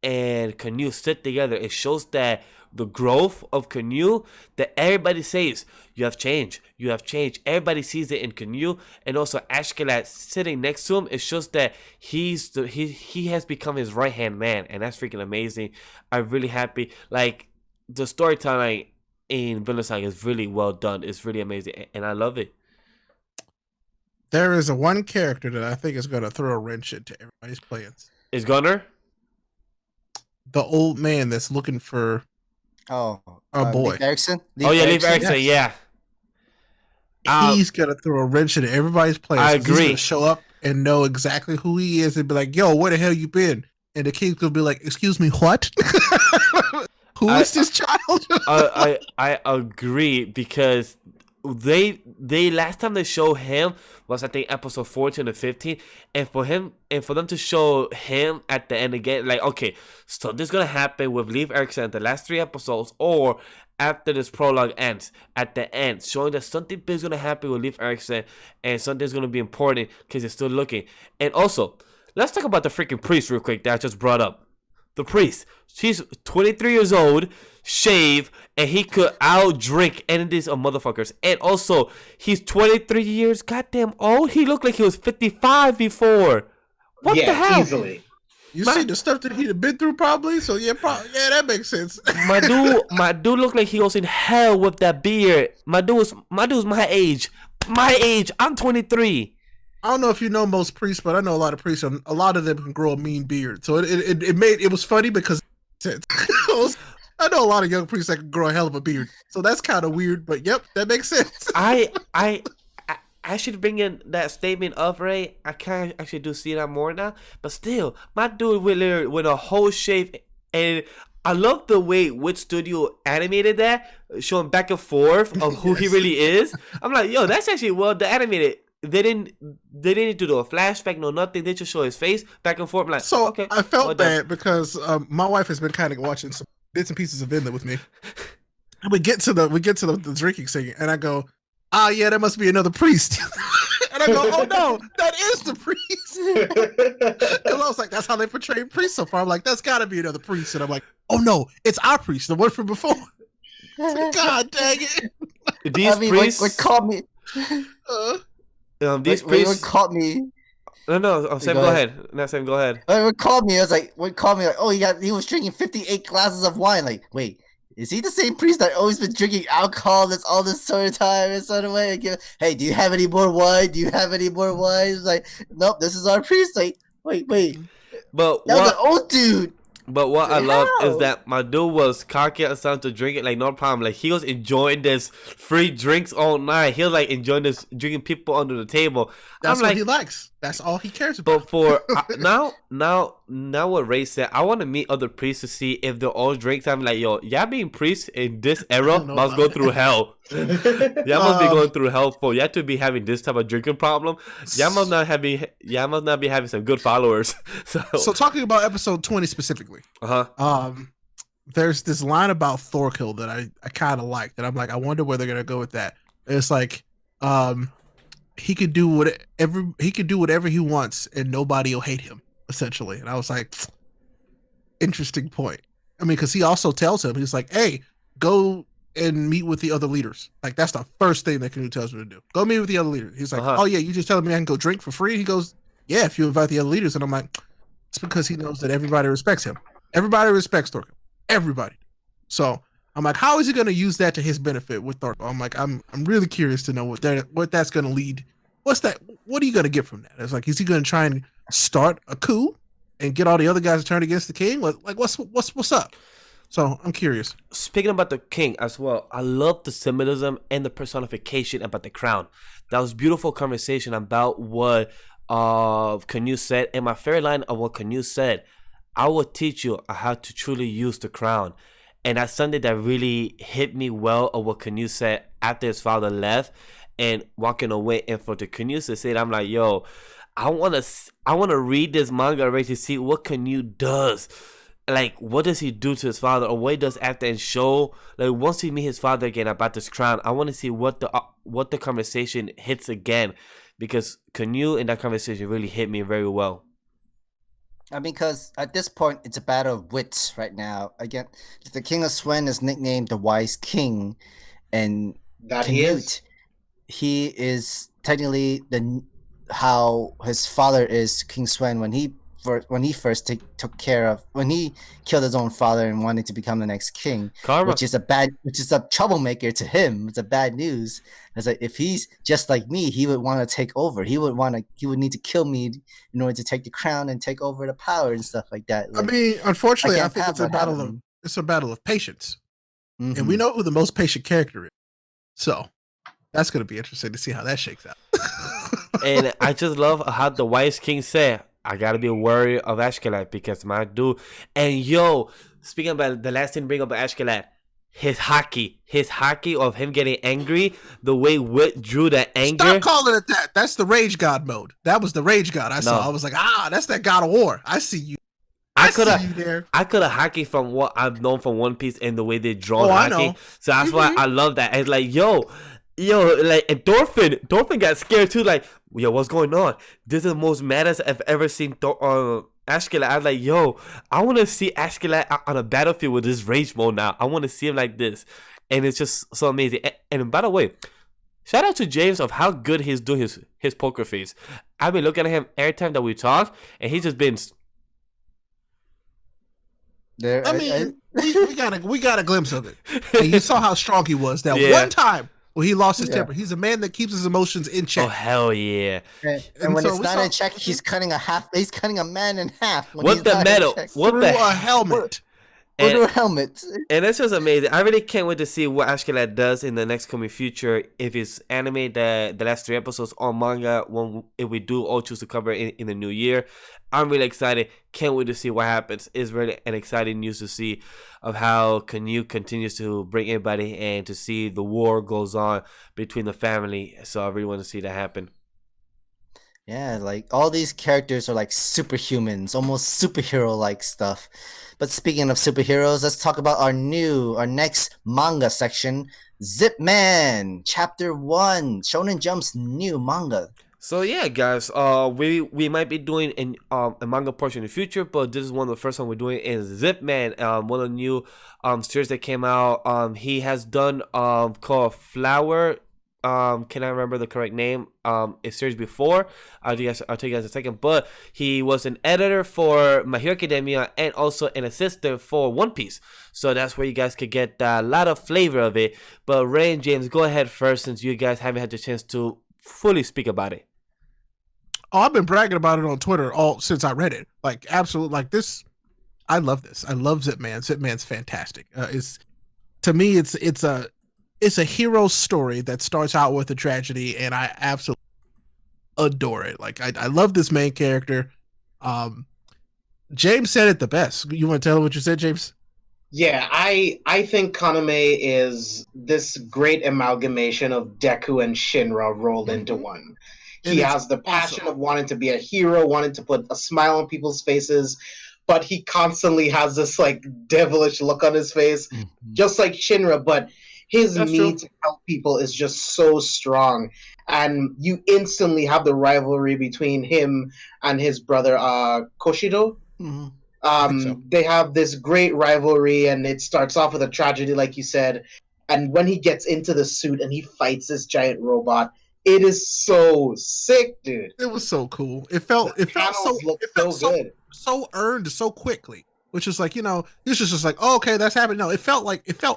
and Canute sit together. It shows that the growth of Canute, that everybody says, you have changed. Everybody sees it in Canute, and also Ashkela sitting next to him. It shows that he has become his right hand man, and that's freaking amazing. I'm really happy. Like, the storytelling in Vinland Saga is really well done. It's really amazing, and I love it. There is one character that I think is going to throw a wrench into everybody's plans. Is Gunnar? The old man that's looking for a boy. Leif Erikson? Leif Erikson, yeah. He's going to throw a wrench into everybody's plans. I agree. He's going to show up and know exactly who he is and be like, yo, where the hell you been? And the kid's going to be like, excuse me, what? Who is this child? I agree, because they last time they showed him was, I think, episode 14 or 15, and for them to show him at the end again, like, okay, so this is gonna happen with Leif Erikson the last 3 episodes, or after this prologue ends, at the end, showing that something big is gonna happen with Leif Erikson and something's gonna be important because they're still looking. And also, let's talk about the freaking priest real quick that I just brought up. The priest, she's 23 years old, shave, and he could out-drink any of these motherfuckers. And also, he's 23 years goddamn old. He looked like he was 55 before. What the hell? Easily. You see the stuff that he'd been through, probably. So yeah, that makes sense. My dude looked like he was in hell with that beard. My dude's my age. I'm 23. I don't know if you know most priests, but I know a lot of priests, and a lot of them can grow a mean beard. So it was funny because I know a lot of young priests that can grow a hell of a beard. So that's kind of weird, but yep, that makes sense. I should bring in that statement of Ray. I kind of actually do see that more now, but still, my dude with a whole shave, and I love the way which studio animated that, showing back and forth of who he really is. I'm like, yo, that's actually well animated. They didn't do a flashback, no nothing. They just show his face back and forth. I'm like, so okay, I felt bad because my wife has been kind of watching some bits and pieces of Vinland with me. And we get to the drinking scene, and I go, yeah, that must be another priest. And I go, oh no, that is the priest. Because I was like, that's how they portray priests so far. I'm like, that's got to be another priest. And I'm like, oh no, it's our priest, the one from before. God dang it! These priests what caught me. These priests caught me. No, Sam, go ahead. No, Sam, go ahead. What caught me? I was like, oh, he was drinking 58 glasses of wine. Like, wait, is he the same priest that always been drinking alcohol this all this sort of time and sort of way? Hey, do you have any more wine? It's like, nope, this is our priest. Like, wait. But that was an old dude. But what I love is that my dude was cocky and starting to drink it like no problem. Like, he was enjoying this free drinks all night. He was like enjoying this, drinking people under the table. That's I'm what like, he likes. That's all he cares about. But for now, what Ray said, I want to meet other priests to see if they're all drinks. I'm like, yo, y'all being priests in this era must go through hell. Y'all must be going through hell for y'all to be having this type of drinking problem. Y'all must not be having some good followers. So talking about episode 20 specifically, there's this line about Thorkill that I kind of like. That I'm like, I wonder where they're gonna go with that. It's like, he could do whatever he wants and nobody will hate him, essentially. And I was like, interesting point. I mean, because he also tells him, he's like, hey, go and meet with the other leaders. Like, that's the first thing that Canoe tells me to do. Go meet with the other leaders. He's like, oh yeah, you just telling me I can go drink for free? He goes, yeah, if you invite the other leaders. And I'm like, it's because he knows that everybody respects him. Everybody respects Thorkill. Everybody. So I'm like, how is he going to use that to his benefit with Thorkill? I'm like, I'm really curious to know what that's going to lead. What's that? What are you going to get from that? It's like, is he going to try and start a coup and get all the other guys to turn against the king? Like, what's up? So I'm curious. Speaking about the king as well, I love the symbolism and the personification about the crown. That was beautiful conversation about what Canoe said. And my favorite line of what Canoe said, I will teach you how to truly use the crown. And that's something that really hit me well of what Canoe said after his father left and walking away. And for the Canoe to say it, I'm like, yo, I want to read this manga already to see what Canoe does. Like, what does he do to his father, or what he does after, and show, like, once we meet his father again about this crown, I want to see what the conversation hits again, because Canoe in that conversation really hit me very well. I mean, because at this point, it's a battle of wits right now. Again, the King of Swen is nicknamed the Wise King, and that Canute, he is technically how his father is King Swen when he first when he killed his own father and wanted to become the next king, which is a troublemaker to him. It's a bad news. It's like, if he's just like me, he would want to take over. He would need to kill me in order to take the crown and take over the power and stuff like that. Like, I mean, unfortunately, I think it's a battle of patience, and we know who the most patient character is. So that's going to be interesting to see how that shakes out. And I just love how the Wise King said, I gotta be wary of Ashkelad because my dude. And yo, speaking about the last thing, bring up Ashkelad, his hockey of him getting angry, the way Wit drew that anger. Stop calling it that. That's the Rage God mode. That was the Rage God I saw. I was like, that's that God of War. I see you. I could have hockey from what I've known from One Piece and the way they draw hockey. So that's why I love that. It's like, yo, like, and Thorfinn got scared too. Like, yo, what's going on? This is the most maddest I've ever seen Ashkelad. I was like, yo, I want to see Ashkelad on a battlefield with this rage mode now. I want to see him like this. And it's just so amazing. And by the way, shout out to James of how good he's doing his poker face. I've been looking at him every time that we talk, and he's just been... There, we got a glimpse of it. And you saw how strong he was that one time. Well, he lost his temper. He's a man that keeps his emotions in check. Oh, hell yeah! And when it's not in check, he's cutting a man in half. What the metal? What the helmet? Through a helmet. And that's just amazing. I really can't wait to see what Ashkelad does in the next coming future. If it's anime, the last 3 episodes, or manga, if we do all choose to cover it in the new year, I'm really excited. Can't wait to see what happens. It's really an exciting news to see of how Canoe continues to bring everybody and to see the war goes on between the family. So I really want to see that happen. Yeah, like all these characters are like superhumans, almost superhero-like stuff. But speaking of superheroes, let's talk about our next manga section, Zipman, Chapter 1, Shonen Jump's new manga. So yeah, guys, we might be doing a manga portion in the future, but this is one of the first one we're doing is Zipman, one of the new series that came out. He has done called Flower. Can I remember the correct name? A series before. I'll tell you guys in a second. But he was an editor for My Hero Academia and also an assistant for One Piece. So that's where you guys could get a lot of flavor of it. But Ray and James, go ahead first since you guys haven't had the chance to fully speak about it. Oh, I've been bragging about it on Twitter all since I read it. Like, absolutely, like this. I love this. I love Zipman. Zipman's fantastic. To me, it's a hero story that starts out with a tragedy, and I absolutely adore it. Like I love this main character. James said it the best. You want to tell him what you said, James? Yeah, I think Kaname is this great amalgamation of Deku and Shinra rolled into one. And He it's has the passion awesome. of wanting to be a hero, wanting to put a smile on people's faces, but he constantly has this like devilish look on his face, just like Shinra. But his That's need true. to help people is just so strong, and you instantly have the rivalry between him and his brother Koshido. Mhm. I think so. They have this great rivalry, and it starts off with a tragedy, like you said. And when he gets into the suit and he fights this giant robot, it is so sick, dude. It was so cool. It felt Panels look so good. so earned so quickly, which is like, this is just like, oh, okay, that's happening. No, it felt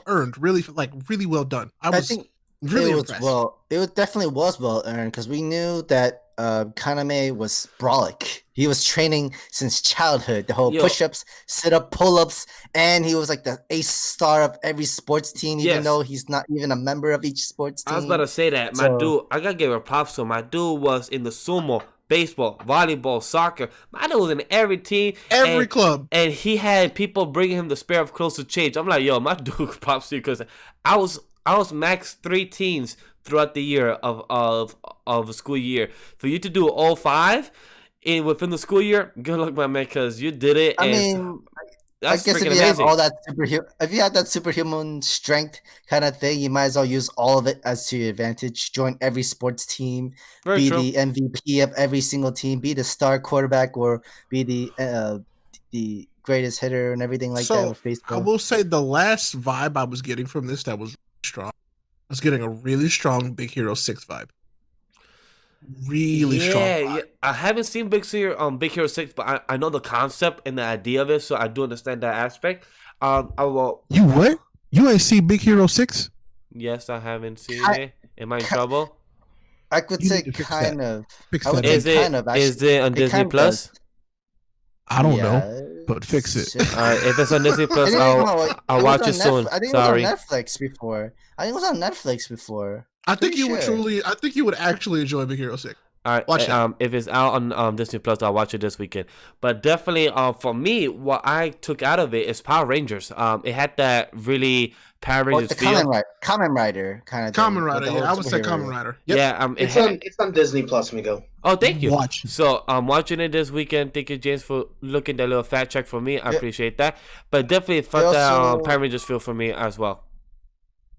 earned, really, like really well done. I I was think really it was impressed. definitely was well earned because we knew that Kaname was brolic. He was training since childhood. The whole Yo. push-ups, sit-up, pull-ups, and he was like the ace star of every sports team, even Yes. though he's not even a member of each sports team. I was about to say that. My So- dude, I gotta give a props to him. My dude was in the sumo, baseball, volleyball, soccer. My dude was in every team. Every club. And he had people bringing him the spare of clothes to change. I'm like, yo, my dude, props to you, because I was max 3 teams throughout the year of a school year. For you to do all 5 within the school year, good luck, my man, because you did it. I And mean, that's I guess freaking if you have amazing. all that if you have that superhuman strength kind of thing, you might as well use all of it as to your advantage. Join every sports team, Very be true. the MVP of every single team, be the star quarterback, or be the greatest hitter and everything like that So with I baseball. will say the last vibe I was getting from this that was really strong. I was getting a really strong Big Hero 6 vibe. Really strong vibe. Yeah. I haven't seen Big Hero 6, but I know the concept and the idea of it, so I do understand that aspect. I will. You what? You ain't see Big Hero 6? Yes, I haven't seen I- it. Am I in trouble? I could You say need to fix kind that. of. Fix I would that. say kind of. Actually, Is it on it Disney kind of Plus? does. I don't know, but fix it. Yes. Alright, if it's on Disney Plus, I'll watch it soon. I think Sorry. it was on Netflix before. I think it was on Netflix before. I think Pretty you would sure. I think you would actually enjoy Big Hero 6. Alright, Watch it. if it's out on Disney Plus, I'll watch it this weekend. But definitely, for me, what I took out of it is Power Rangers. It had that really Power Or Rangers the feel. Kamen Rider kind of Kamen thing. with Rider, the yeah, whole I would say superhero. Kamen Rider. Yep. Yeah, It's on Disney Plus, Migo. Oh, thank you. Watch it. So I'm watching it this weekend. Thank you, James, for looking that little fact check for me. I Yeah. appreciate that. But definitely felt They that also- Power Rangers feel for me as well.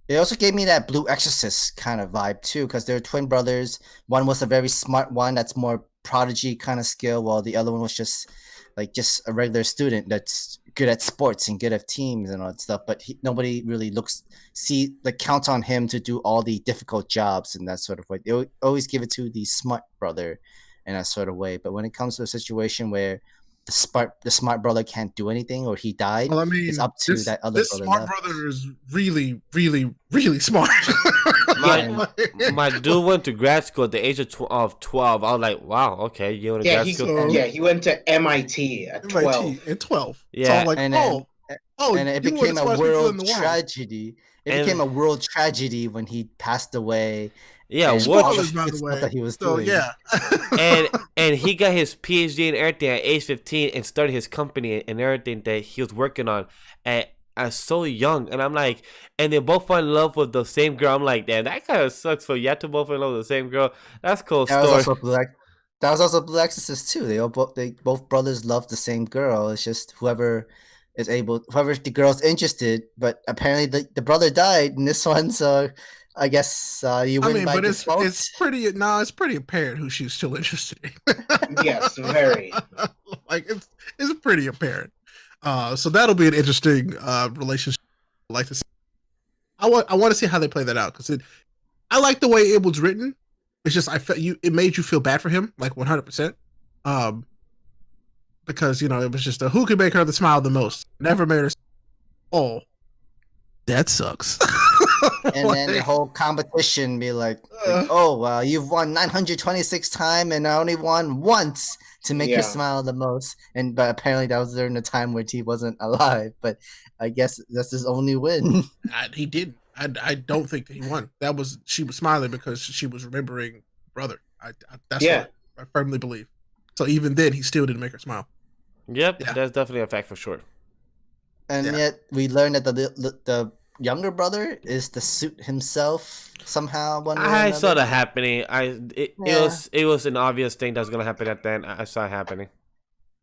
It also gave me that Blue Exorcist kind of vibe too, because they're twin brothers. One was a very smart one that's more prodigy kind of skill, while the other one was just a regular student that's good at sports and good at teams and all that stuff. But nobody really counts on him to do all the difficult jobs in that sort of way. They always give it to the smart brother in that sort of way. But when it comes to a situation where the smart brother can't do anything or he died, Well, I mean, it's up to that other this brother smart left. brother is really, really, really smart. My dude went to grad school at the age of 12. I was like, wow, okay, you went to Yeah, grad school. he went to MIT at 12. MIT at 12. Yeah. So I'm like, And then- oh, and it you were the became a smartest people in world the world. tragedy. It And- became a world tragedy when he passed away. Yeah, and what? all the Spoilers, by the shit stuff way. that he was So doing. yeah. and he got his PhD and everything at age 15 and started his company and everything that he was working on at so young. And I'm like, and they both fell in love with the same girl. I'm like, damn, that kind of sucks for you have to both fall in love with the same girl. That's a cool That was story. also That was also Blue Exorcist too. They both brothers love the same girl. It's just whoever the girl's interested. But apparently the brother died in this one, so I guess you win by default. it's pretty apparent who she's still interested in. Yes, very. Like it's pretty apparent. So that'll be an interesting relationship. I'd like to see. I want to see how they play that out because I like the way it was written. It's just it made you feel bad for him, like 100%. Because it was just who could make her smile the most. Never made her. Oh, that sucks. And then the whole competition be like, oh, well, you've won 926 times and I only won once to make her smile the most. But apparently that was during the time where T wasn't alive. But I guess that's his only win. He didn't. I don't think that he won. She was smiling because she was remembering brother. That's what I firmly believe. So even then, he still didn't make her smile. Yep, Yeah. that's definitely a fact for sure. And yet we learned that the younger brother is the suit himself somehow. One way or I saw another. that happening. It was an obvious thing that's gonna happen at the end. I saw it happening.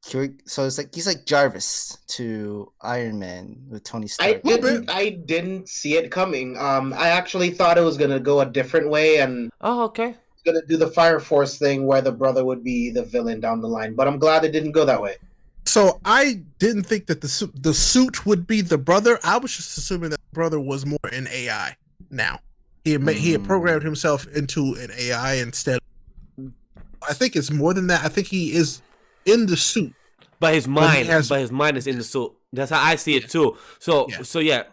So it's like he's like Jarvis to Iron Man with Tony Stark. I didn't see it coming. I actually thought it was gonna go a different way and Okay. gonna do the Fire Force thing where the brother would be the villain down the line. But I'm glad it didn't go that way. So I didn't think that the suit would be the brother. I was just assuming that the brother was more an AI. Now he had programmed himself into an AI instead. I think it's more than that. I think he is in the suit, but his mind is in the suit. That's how I see it too. So yeah.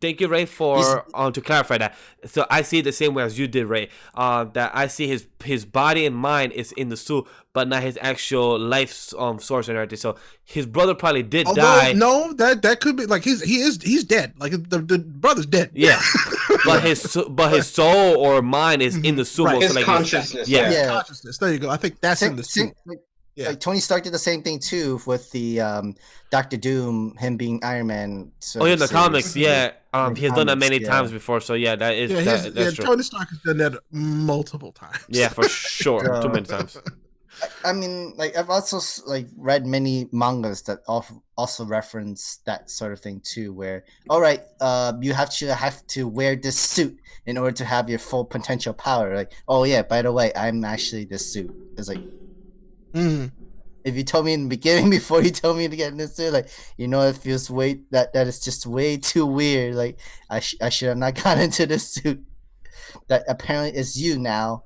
Thank you, Ray, for to clarify that. So I see it the same way as you did, Ray. That I see his body and mind is in the suit, but not his actual life source and everything. So his brother probably did die. No, that could be like he's dead. Like the brother's dead. Yeah, but his soul or mind is in the suit. Right. So His like consciousness. Consciousness. There you go. I think that's in the suit. Like Tony Stark did the same thing too with the Doctor Doom, him being Iron Man. In the comics, he has done that many times before. So yeah, that is that's true. Tony Stark has done that multiple times. Yeah, for sure, too many times. I mean, like I've also like read many mangas that also reference that sort of thing too. Where all right, you have to wear this suit in order to have your full potential power. Like, oh yeah, by the way, I'm actually this suit. It's like. If you told me in the beginning before you told me to get in this suit, like it feels that is just way too weird. Like I should have not gone into this suit. That apparently is you now.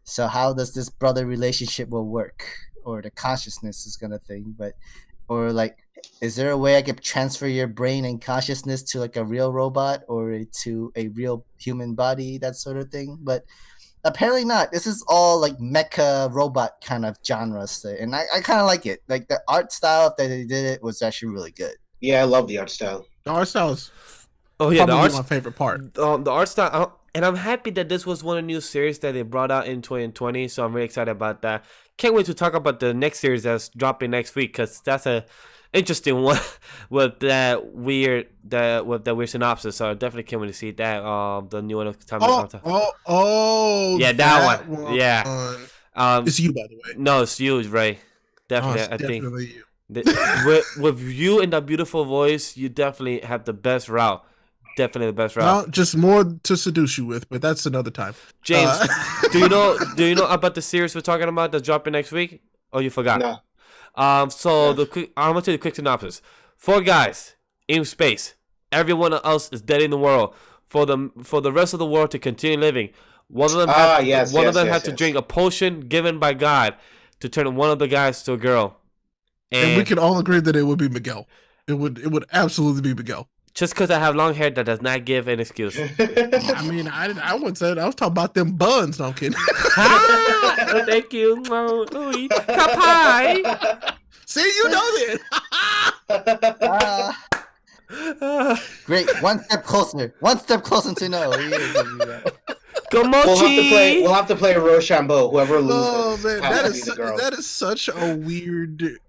So how does this brother relationship will work, or the consciousness is gonna think? Or like, is there a way I could transfer your brain and consciousness to like a real robot or to a real human body, that sort of thing? But apparently not. This is all like mecha robot kind of genres, and I kind of like it. Like the art style that they did it was actually really good. Yeah, I love the art style. The art style is the art my favorite part. The art style, and I'm happy that this was one of the new series that they brought out in 2020. So I'm really excited about that. Can't wait to talk about the next series that's dropping next week because that's a interesting one with that weird synopsis. So I definitely can't wait to see that. The new one. Yeah, that one. Yeah. It's you, by the way. No, it's you, Ray. Definitely, I definitely think. You. With you and that beautiful voice, you definitely have the best route. Definitely the best route. No, just more to seduce you with, but that's another time. James, do you know about the series we're talking about that's dropping next week? Oh, you forgot. No. I'm gonna tell you the quick synopsis. 4 guys in space. Everyone else is dead in the world. For the rest of the world to continue living, one of them had to drink a potion given by God to turn one of the guys to a girl. And we can all agree that it would be Miguel. It would absolutely be Miguel. Just because I have long hair, that does not give an excuse. I mean, I wouldn't say that. I was talking about them buns. No, I'm kidding. Thank you. Kapai. See, you know that. Great. One step closer to know. Gomochi. We'll have to play Rochambeau. Whoever loses, man, that is such a weird.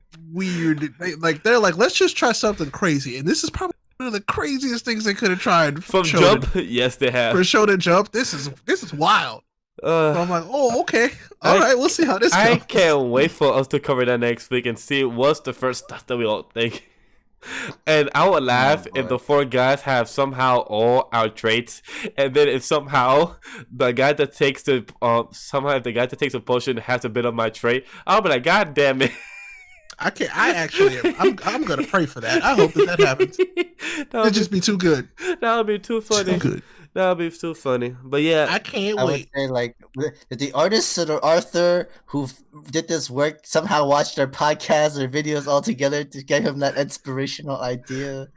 Like they're like, let's just try something crazy, and this is probably one of the craziest things they could have tried from Jump. Yes, they have. For Shonen Jump, this is wild. So I'm like, oh, okay, all right, we'll see how this goes. I can't wait for us to cover that next week and see what's the first stuff that we all think. And I would laugh if the 4 guys have somehow all our traits, and then if somehow the guy that takes the potion has a bit of my trait, I'll be like, God damn it. I can't. I actually am. I'm gonna pray for that. I hope that happens. It'd just be too good. That would be too funny. Too good. That would be too funny. But yeah, I can't wait. I would say like the artists or Arthur who did this work somehow watched our podcasts or videos all together to get him that inspirational idea.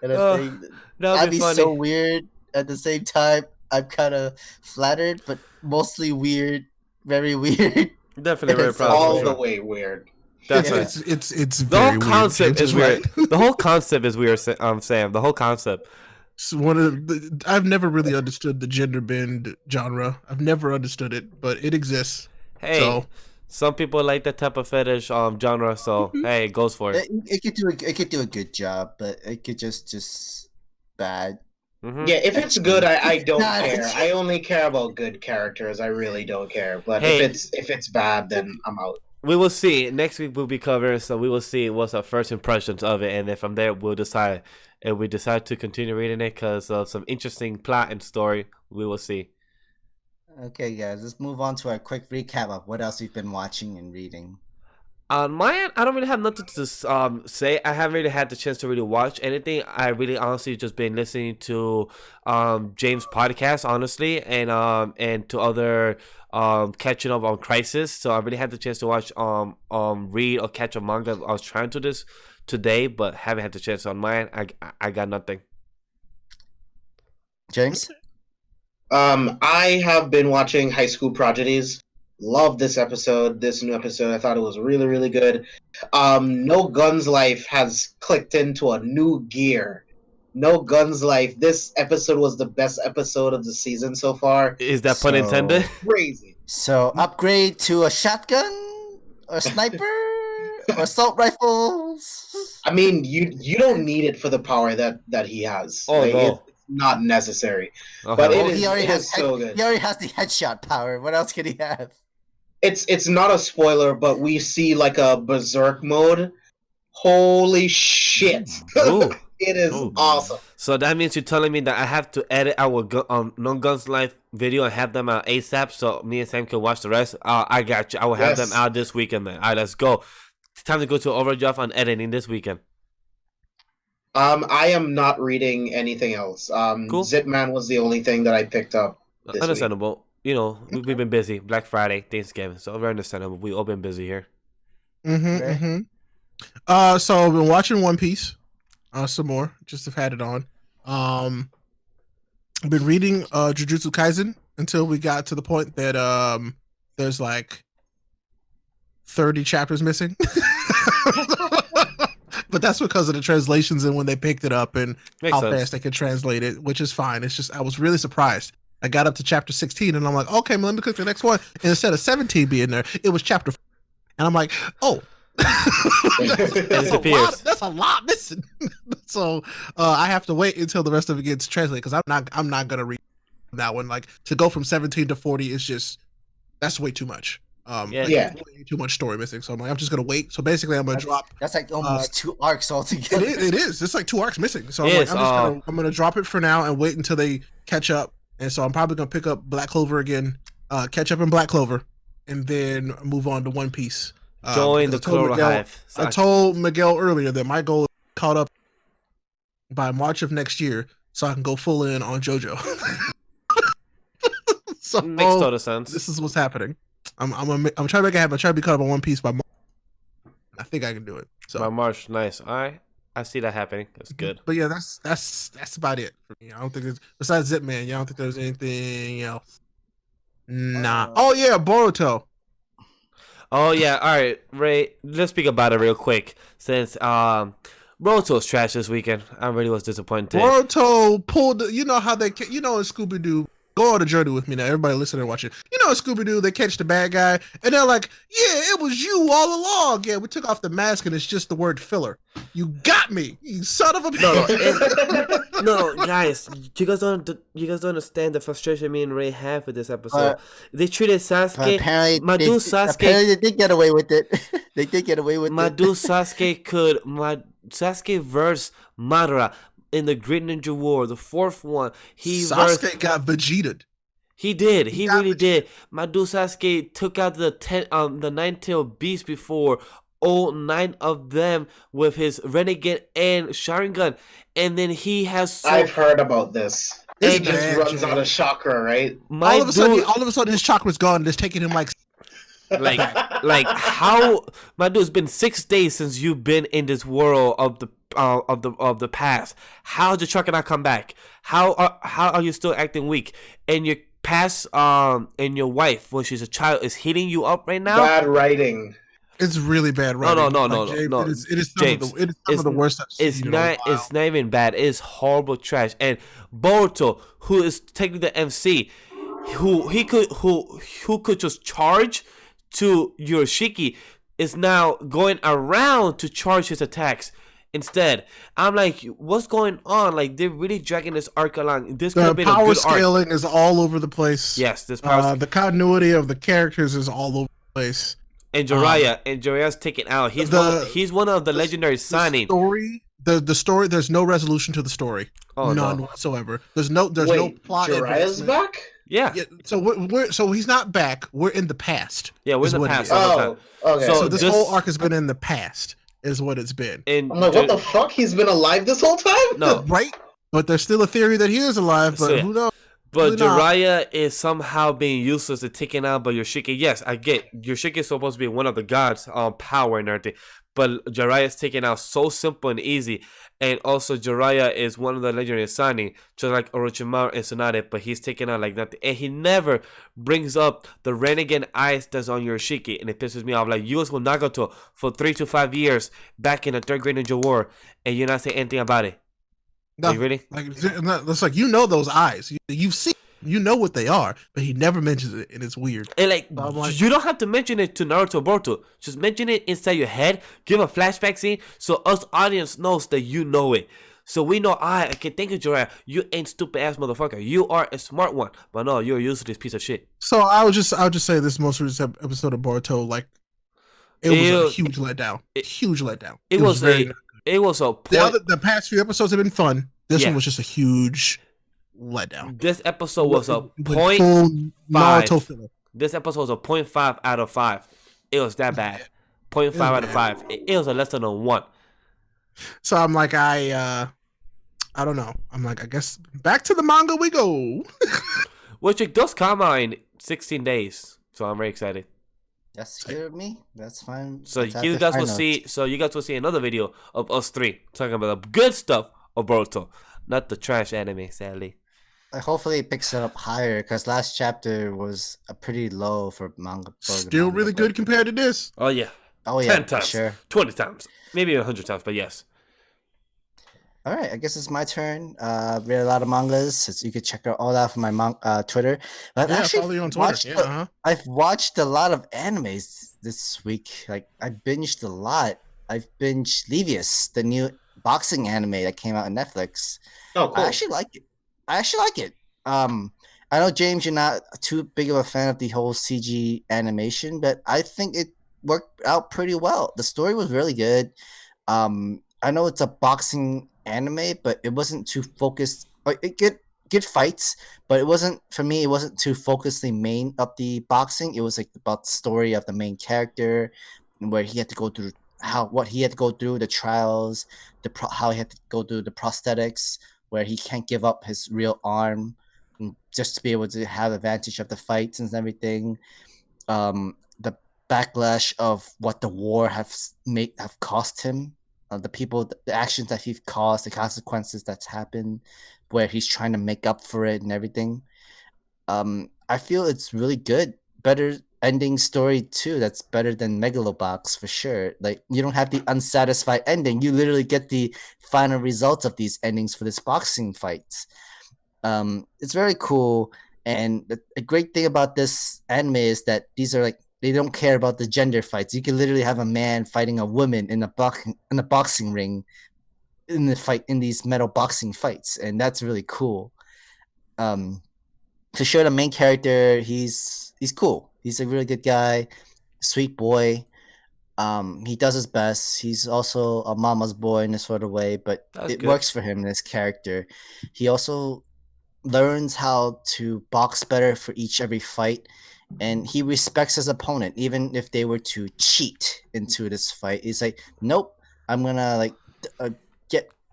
And I think that'd be so weird. At the same time, I'm kind of flattered, but mostly weird, very weird. Definitely very proud. All the way weird. It's the whole concept is weird. The whole concept is weird. Sam. The whole concept. I've never really understood the gender bend genre. I've never understood it, but it exists. Hey, So some people like that type of fetish genre, so hey, it goes for it. It could do a good job, but it could just bad. Hmm. Yeah, if it's good, I don't Nah, care. it's- I only care about good characters. I really don't care. But Hey. if it's bad, then I'm out. We will see. Next week we'll be covering, so we will see what's our first impressions of it, and then from there we'll decide if we decide to continue reading it because of some interesting plot and story. We will see. Okay, guys, let's move on to our quick recap of what else we've been watching and reading. On my end, I don't really have nothing to say. I haven't really had the chance to really watch anything. I really honestly just been listening to James' podcast, honestly, and to other catching up on Crisis. So I really had the chance to watch read or catch a manga. I was trying to this today, but haven't had the chance. On my end, I got nothing. James? I have been watching High School Prodigies. Love this episode, this new episode. I thought it was really, really good. No Guns Life has clicked into a new gear. No Guns Life. This episode was the best episode of the season so far. Is that pun intended? Crazy. So upgrade to a shotgun or sniper or assault rifles. I mean, you don't need it for the power that he has. Oh, no. It's not necessary. Uh-huh. But Oh, it is so good. He already has the headshot power. What else can he have? It's not a spoiler, but we see like a berserk mode. Holy shit! Ooh. It is Ooh. awesome. So that means you're telling me that I have to edit our No Guns Life video and have them out ASAP so me and Sam can watch the rest? I got you. I will have them out this weekend then. All right, let's go. It's time to go to Overdrive on editing this weekend. I am not reading anything else. Cool. Zipman was the only thing that I picked up this week. Understandable. You know, we've been busy. Black Friday, Thanksgiving. So very understandable. We all been busy here. So I've been watching One Piece, some more. Just have had it on. I've been reading Jujutsu Kaisen until we got to the point that there's like 30 chapters missing. But that's because of the translations and when they picked it up and Makes how sense. fast they could translate it, which is fine. It's just I was really surprised. I got up to chapter 16 and I'm like, okay, let me click the next one. And instead of 17 being there, it was chapter 4. And I'm like, oh, that's a lot missing. So I have to wait until the rest of it gets translated because I'm not gonna read that one. Like to go from 17 to 40 is just that's way too much. Yeah. Way too much story missing. So I'm like, I'm just gonna wait. So basically, I'm gonna drop. That's like almost 2 arcs altogether. It is. It's like 2 arcs missing. So I'm Yes, like, I'm gonna drop it for now and wait until they catch up. And so I'm probably gonna pick up Black Clover again, catch up in Black Clover, and then move on to One Piece. Join the because I told Clover Miguel- Hive. I told Miguel earlier that my goal is caught up by March of next year, so I can go full in on JoJo. So Makes total sense. this is what's happening. I'm trying to make it happen. I'm trying to be caught up on One Piece by March. I think I can do it. So By March, nice. All right, I see that happening. That's good. But yeah, that's about it for me. I don't think there's besides Zipman. Yeah, I don't think there's anything else. Nah. Oh yeah, Boruto. Oh yeah, all right, Ray. Let's speak about it real quick since Boruto's trash this weekend. I really was disappointed. Boruto pulled. You know how they. In Scooby Doo. Go on the journey with me now. Everybody listen and watch it. You know in Scooby Doo they catch the bad guy and they're like, "Yeah, it was you all along. Yeah, we took off the mask and it's just the word filler. You got me, you son of a bitch." No, guys, you guys don't understand the frustration me and Ray have with this episode. They treated Sasuke. Apparently, Sasuke. apparently they did get away with it. They did get away with My it. dude Sasuke Sasuke versus Madara in the Great Ninja War, the 4th one. Sasuke got Vegeta. He did. He really did. My dude Sasuke took out the nine-tailed beast before all 9 of them with his Renegade and Sharingan, and then he has. I've heard about this. It's He just bad, runs Jay. out of chakra, right? All of a sudden, his chakra's gone. And it's taking him like like how, my dude, it's been 6 days since you've been in this world of the past. How did your chakra not come back? How are you still acting weak? And your past and your wife when she's a child is heating you up right now. Bad writing. It's really bad writing. No. James, it is James, some of the worst I've It's seen in a while. It's not even bad. It's horrible trash. And Boruto, who is technically the MC, who could just charge to Yoshiki is now going around to charge his attacks. Instead, I'm like, what's going on? Like, they're really dragging this arc along. This could have been a power good scaling arc. is all over the place. Yes, this power. The continuity of the characters is all over the place. And Jiraiya's taken out. He's one of the legendary signing. The story. There's no resolution to the story. Oh, none whatsoever. There's no plot. Jiraiya's back. Yeah. So he's not back. We're in the past. Yeah, we're in the past. Oh, okay. So this whole arc has been in the past. Is what it's been. And I'm like, what the fuck? He's been alive this whole time? No. Right? But there's still a theory that he is alive, but who knows? But Jiraiya is somehow being useless and taken out by Yoshiki. Yes, I get Yoshiki is supposed to be one of the gods on power and everything. But Jiraiya is taken out so simple and easy. And also Jiraiya is one of the legendary signing, just like Orochimaru and Tsunade, but he's taken out like nothing. And he never brings up the renegade eyes that's on Yoshiki, and it pisses me off. Like, you was with Nagato for 3 to 5 years back in the 3rd grade Ninja War, and you're not saying anything about it. No, like, really? Like, it's like, you know those eyes. You've seen. You know what they are, but he never mentions it, and it's weird. And like, you don't have to mention it to Naruto Boruto. Just mention it inside your head. Give a flashback scene so us audience knows that you know it. So we know, okay, thank you, Jiraiya. You ain't stupid ass motherfucker. You are a smart one. But no, you're a useless piece of shit. So I'll just say this most recent episode of Boruto, like, it was a huge letdown. Huge letdown. It was a point. The past few episodes have been fun. This one was just a huge letdown. This episode was a full Naruto filler. This episode was a 0.5 out of 5. It was that bad. 0.5 out of 5. It was a less than a 1. So I'm like, I don't know. I'm like, I guess back to the manga we go. Which it does come out in 16 days. So I'm very excited. That's scared me. That's fine. So you guys will see. So you guys will see another video of us 3 talking about the good stuff of Boruto, not the trash anime, sadly. Hopefully it picks it up higher, because last chapter was a pretty low for manga. Still really good compared to this. Oh yeah. 10 times, sure. 20 times, maybe 100 times, but yes. All right, I guess it's my turn. Read a lot of mangas, so you can check out all that from my Twitter. But follow you on Twitter. I've watched a lot of animes this week. Like, I binged a lot. I've binged Levius, the new boxing anime that came out on Netflix. Oh, cool. I actually like it. I know, James, you're not too big of a fan of the whole CG animation, but I think it worked out pretty well. The story was really good. I know it's a boxing anime, but it wasn't too focused. It good fights, but it wasn't, for me, it wasn't too focused the main of the boxing. It was like about the story of the main character, and where he had to go through the trials, how he had to go through the prosthetics, where he can't give up his real arm just to be able to have advantage of the fights and everything. The backlash of what the war have cost him, the actions that he's caused, the consequences that's happened, where he's trying to make up for it and everything. I feel it's really good. Better ending story too. That's better than Megalobox for sure. Like, you don't have the unsatisfied ending. You literally get the final results of these endings for this boxing fight. It's very cool, and a great thing about this anime is that these are like, they don't care about the gender fights. You can literally have a man fighting a woman in a boxing ring in these metal boxing fights, and that's really cool. To show the main character, he's cool. He's a really good guy, sweet boy. He does his best. He's also a mama's boy in a sort of way, but it works for him in his character. He also learns how to box better for every fight, and he respects his opponent, even if they were to cheat into this fight. He's like, nope, I'm gonna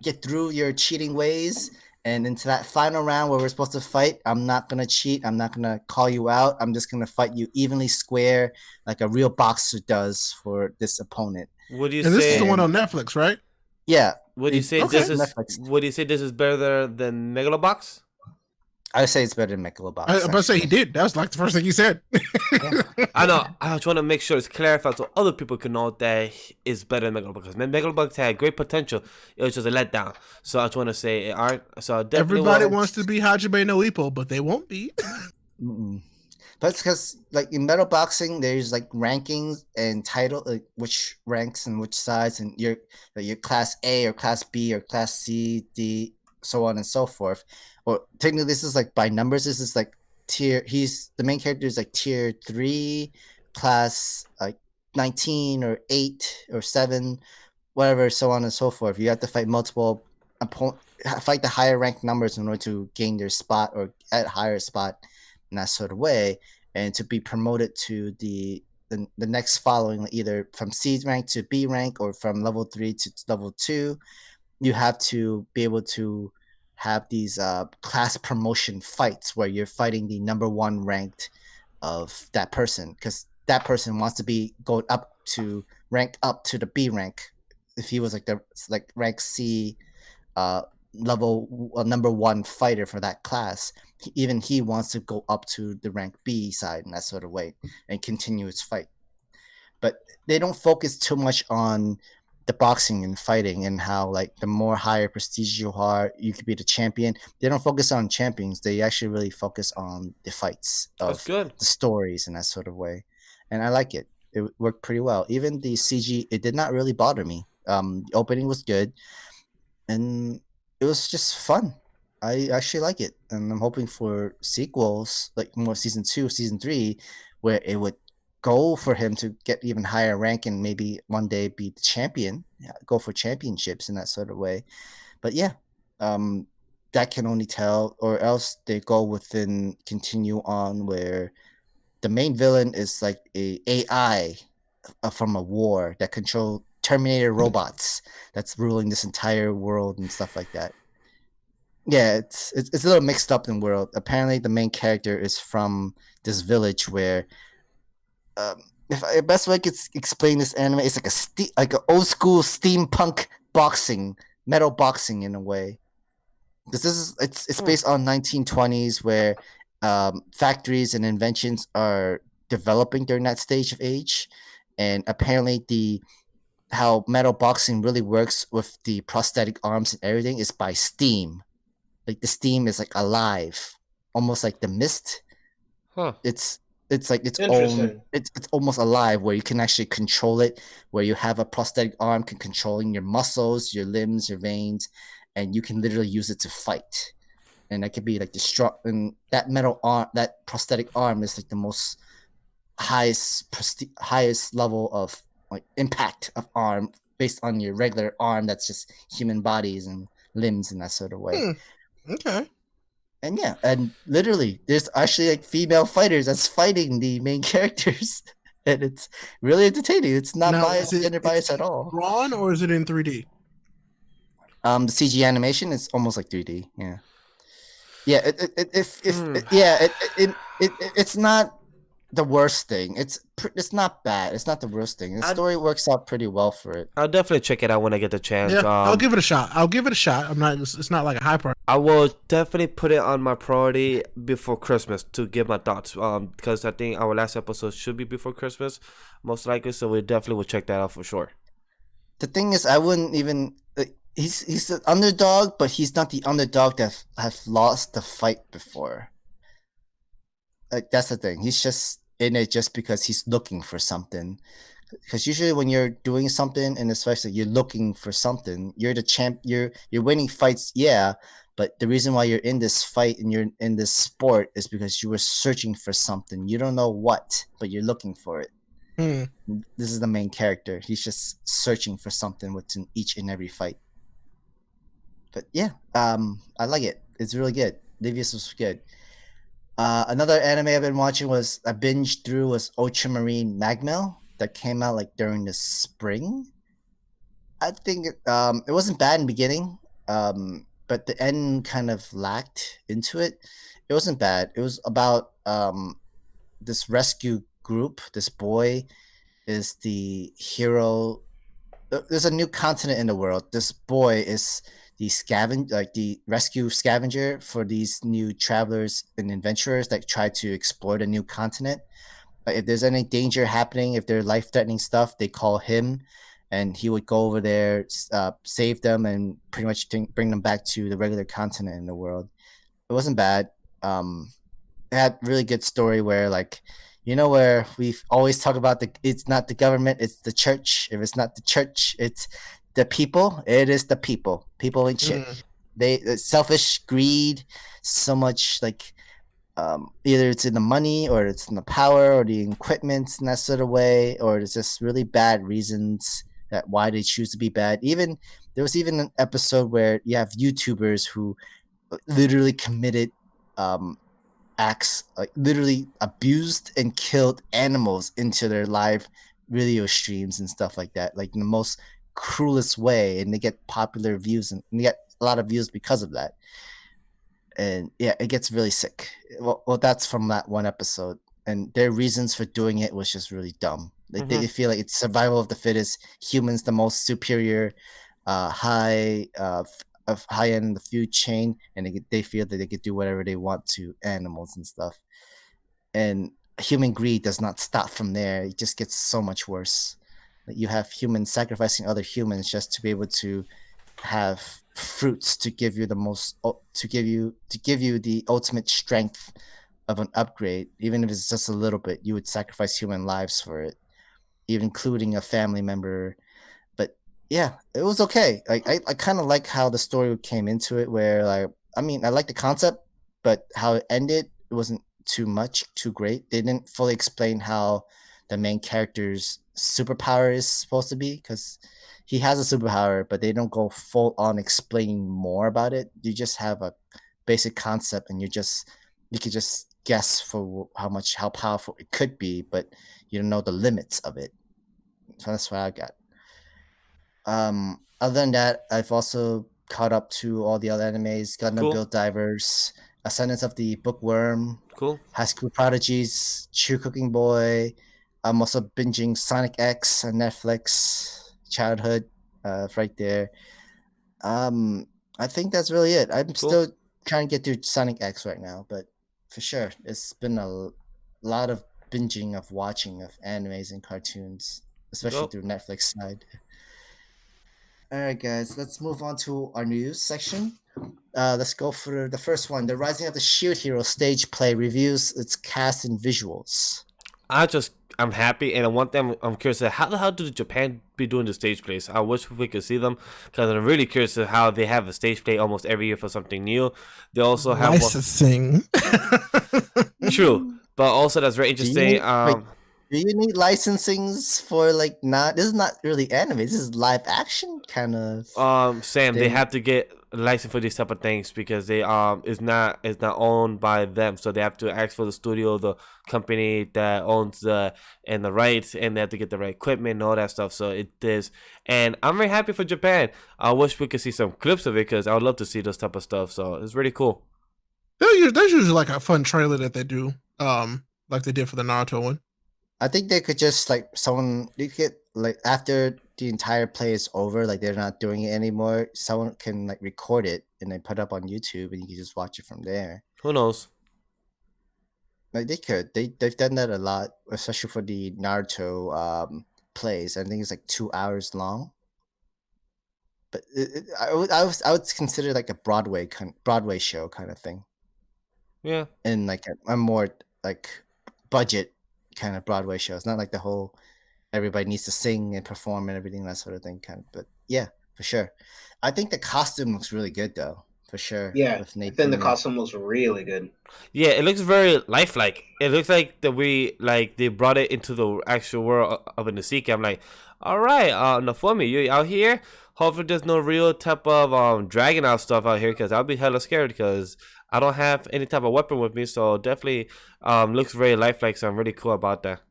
get through your cheating ways, and into that final round where we're supposed to fight, I'm not gonna cheat. I'm not gonna call you out. I'm just gonna fight you evenly square, like a real boxer does for this opponent. Would you and say this is the one on Netflix, right? Yeah. Would you say this is better than Megalobox? I would say it's better than Megalobox. I was about to say he did. That was like the first thing he said. I know. I just want to make sure it's clarified so other people can know that it's better than Megalobox. Because Megalobox had great potential. It was just a letdown. So I just want to say, all right. So definitely everybody wants to be Hajime no Ippo, but they won't be. But it's because like in metal boxing, there's like rankings and title, like which ranks and which sides, and your class A or class B or class C, D, so on and so forth. Or technically, this is like by numbers. This is like tier. He's the main character is like tier 3, class like 19 or 8 or 7, whatever, so on and so forth. You have to fight multiple fight the higher ranked numbers in order to gain their spot or at higher spot in that sort of way, and to be promoted to the next following, either from C rank to B rank or from level 3 to level 2. You have to be able to have these class promotion fights where you're fighting the number 1 ranked of that person, because that person wants to be going up to rank up to the B rank. If he was like the rank C level number 1 fighter for that class, even he wants to go up to the rank B side in that sort of way and continue his fight. But they don't focus too much on the boxing and fighting and how like the more higher prestige you are, you could be the champion. They don't focus on champions. They actually really focus on the fights That's of good. the stories in that sort of way. And I like it. It worked pretty well. Even the CG, it did not really bother me. The opening was good, and it was just fun. I actually like it, and I'm hoping for sequels, like more season 2, season 3, where it would go for him to get even higher rank and maybe one day be the champion, go for championships in that sort of way. But yeah, that can only tell, or else they go within continue on where the main villain is like a AI from a war that control Terminator robots that's ruling this entire world and stuff like that. Yeah, it's a little mixed up in the world. Apparently, the main character is from this village where, if the best way I could explain this anime, it's like an old school steampunk boxing, metal boxing in a way. Because it's based on 1920s where factories and inventions are developing during that stage of age, and apparently how metal boxing really works with the prosthetic arms and everything is by steam. Like the steam is like alive, almost like the mist. Huh. It's like its own. Interesting. It's almost alive, where you can actually control it. Where you have a prosthetic arm can controlling your muscles, your limbs, your veins, and you can literally use it to fight. And that could be like the strong. And that metal arm, that prosthetic arm, is like the most highest level of like impact of arm based on your regular arm that's just human bodies and limbs in that sort of way. Okay. And yeah, and literally there's actually like female fighters that's fighting the main characters, and it's really entertaining. It's not Now, biased, is it- gender biased is at all. Drawn or is it in 3D? The CG animation is almost like 3D. Yeah, yeah. It's not the worst thing. It's not bad. It's not the worst thing. The story works out pretty well for it. I'll definitely check it out when I get the chance. Yeah, I'll give it a shot. I'm not. It's not like a high priority. I will definitely put it on my priority before Christmas to give my thoughts. Because I think our last episode should be before Christmas, most likely. So we definitely will check that out for sure. The thing is, I wouldn't even. He's an underdog, but he's not the underdog that has lost the fight before. Like that's the thing. He's just in it just because he's looking for something. Because usually when you're doing something, and especially you're looking for something, you're the champ. You're winning fights, yeah. But the reason why you're in this fight and you're in this sport is because you were searching for something. You don't know what, but you're looking for it. This is the main character. He's just searching for something within each and every fight. But yeah, I like it. It's really good. Livius was good. Another anime I've been watching was I binged through was Ultramarine Magmel that came out like during the spring. I think it wasn't bad in the beginning, but the end kind of lacked into it. It wasn't bad. It was about this rescue group. This boy is the hero. There's a new continent in the world. This boy is the rescue scavenger for these new travelers and adventurers that try to explore the new continent. If there's any danger happening, if there's life-threatening stuff, they call him, and he would go over there, save them, and pretty much bring them back to the regular continent in the world. It wasn't bad. had really good story where like, where we always talk about it's not the government, it's the church. If it's not the church, it's the people. It is the people. People ain't shit. Mm. Selfish greed, so much like either it's in the money or it's in the power or the equipment in that sort of way, or it's just really bad reasons that why they choose to be bad. Even there was even an episode where you have YouTubers who literally committed acts, like literally abused and killed animals into their live video streams and stuff like that, like in the most cruelest way, and they get popular views and they get a lot of views because of that. And yeah, it gets really sick. Well, that's from that one episode, and their reasons for doing it was just really dumb. Like they feel like it's survival of the fittest, humans the most superior, high of high end in the food chain, and they feel that they could do whatever they want to animals and stuff. And human greed does not stop from there. It just gets so much worse. Like you have humans sacrificing other humans just to be able to have fruits to give you the most to give you the ultimate strength of an upgrade. Even if it's just a little bit, you would sacrifice human lives for it, even including a family member. But yeah, it was okay. Like I kind of like how the story came into it, where like, I mean, I like the concept, but how it ended, it wasn't too great. They didn't fully explain how the main character's superpower is supposed to be, because he has a superpower, but they don't go full on explaining more about it. You just have a basic concept, and you could just guess for how powerful it could be, but you don't know the limits of it. So that's what I got. Other than that, I've also caught up to all the other animes: Gundam Cool. Build Divers, Ascendance of the Bookworm, Cool. High School Prodigies, True Cooking Boy. I'm also binging Sonic X on Netflix. Childhood, right there. I think that's really it. I'm still trying to get through Sonic X right now, but for sure, it's been a lot of binging of watching of animes and cartoons, especially Dope. through Netflix side. All right, guys, let's move on to our news section. Let's go for the first one: the Rising of the Shield Hero stage play reviews its cast and visuals. I'm happy, and one thing I'm curious how the hell do Japan be doing the stage plays? I wish we could see them, because I'm really curious to how they have a stage play almost every year for something new. They also have licensing. True, but also that's very interesting. Do you need licensings for like not? This is not really anime. This is live action kind of. Sam, they have to get a license for these type of things, because they it's not owned by them, so they have to ask for the studio, the company that owns the rights, and they have to get the right equipment and all that stuff. So it is, and I'm very happy for Japan. I wish we could see some clips of it, because I would love to see those type of stuff. So it's really cool. There's usually like a fun trailer that they do, like they did for the Naruto one. I think they could just like they could like after the entire play is over, like they're not doing it anymore. Someone can like record it and then put it up on YouTube, and you can just watch it from there. Who knows? Like they could, they've done that a lot, especially for the Naruto plays. I think it's like 2 hours long. But I would consider like a Broadway show kind of thing. Yeah, and like a more like budget kind of Broadway show. It's not like the whole everybody needs to sing and perform and everything, that sort of thing. Kind of, but yeah, for sure. I think the costume looks really good though, for sure. Yeah, then the costume looks really good. Yeah, it looks very lifelike. It looks like they brought it into the actual world of Nasika. I'm like, all right, Nafumi, you out here? Hopefully there's no real type of dragon out stuff out here, because I'll be hella scared, because I don't have any type of weapon with me. So definitely looks very lifelike. So I'm really cool about that.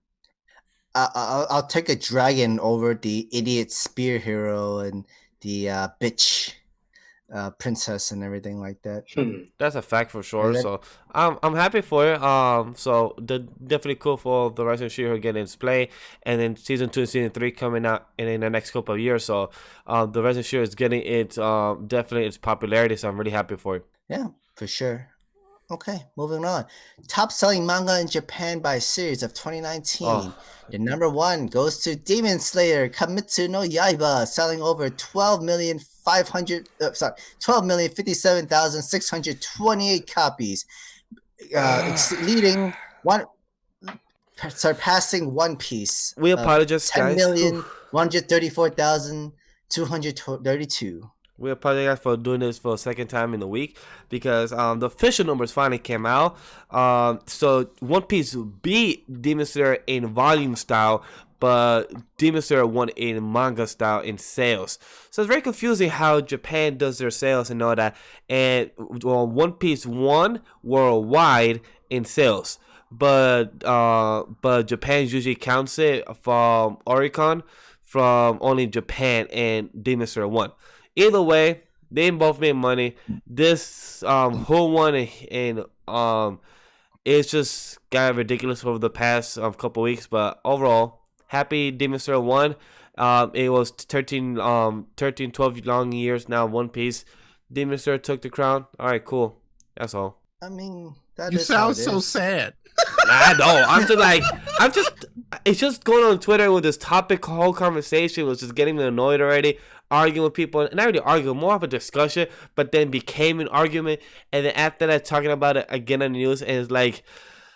I'll take a dragon over the idiot spear hero and the bitch princess and everything like that. That's a fact for sure. So I'm happy for it. So definitely cool for the Rising Shield getting its play, and then season 2 and season 3 coming out in the next couple of years. So the Rising Shield is getting its definitely its popularity. So I'm really happy for it. Yeah, for sure. Okay, moving on. Top selling manga in Japan by series of 2019. The number 1 goes to Demon Slayer Kimetsu no Yaiba, selling over 12,057,628 copies. leading one, surpassing One Piece. We apologize, ten guys. million 134,232. We apologize for doing this for a second time in a week because the official numbers finally came out. So One Piece beat Demon Slayer in volume style, but Demon Slayer won in manga style in sales. So it's very confusing how Japan does their sales and all that. And One Piece won worldwide in sales, but Japan usually counts it from Oricon from only Japan, and Demon Slayer won. Either way, they both made money. This whole one and it's just got ridiculous over the past couple weeks. But overall, happy Demon Slayer won. It was 13, 12 long years now. One Piece. Demon Slayer took the crown. All right, cool. That's all. I mean, You sound so sad. I know. It's just going on Twitter with this topic. Whole conversation was just getting me annoyed already. Arguing with people, and not really arguing, more of a discussion, but then became an argument. And then after that, talking about it again on the news, and it's like,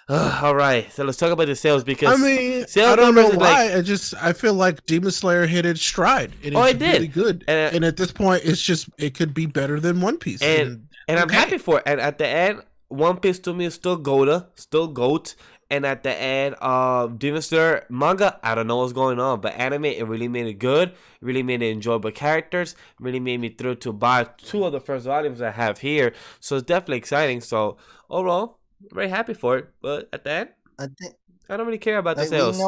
all right, so let's talk about the sales because I mean, sales I don't know numbers is why. like, I feel like Demon Slayer hit its stride. And Oh, it's it did. really good. And, at this point, it could be better than One Piece. and I'm okay. happy for it. And at the end, One Piece to me is still GOAT. And at the end, Demon Slayer manga, I don't know what's going on, but anime, it really made it good. It really made it enjoyable characters. It really made me thrilled to buy 2 of the first volumes I have here. So it's definitely exciting. So overall, very happy for it. But at the end, I think I don't really care about the like sales.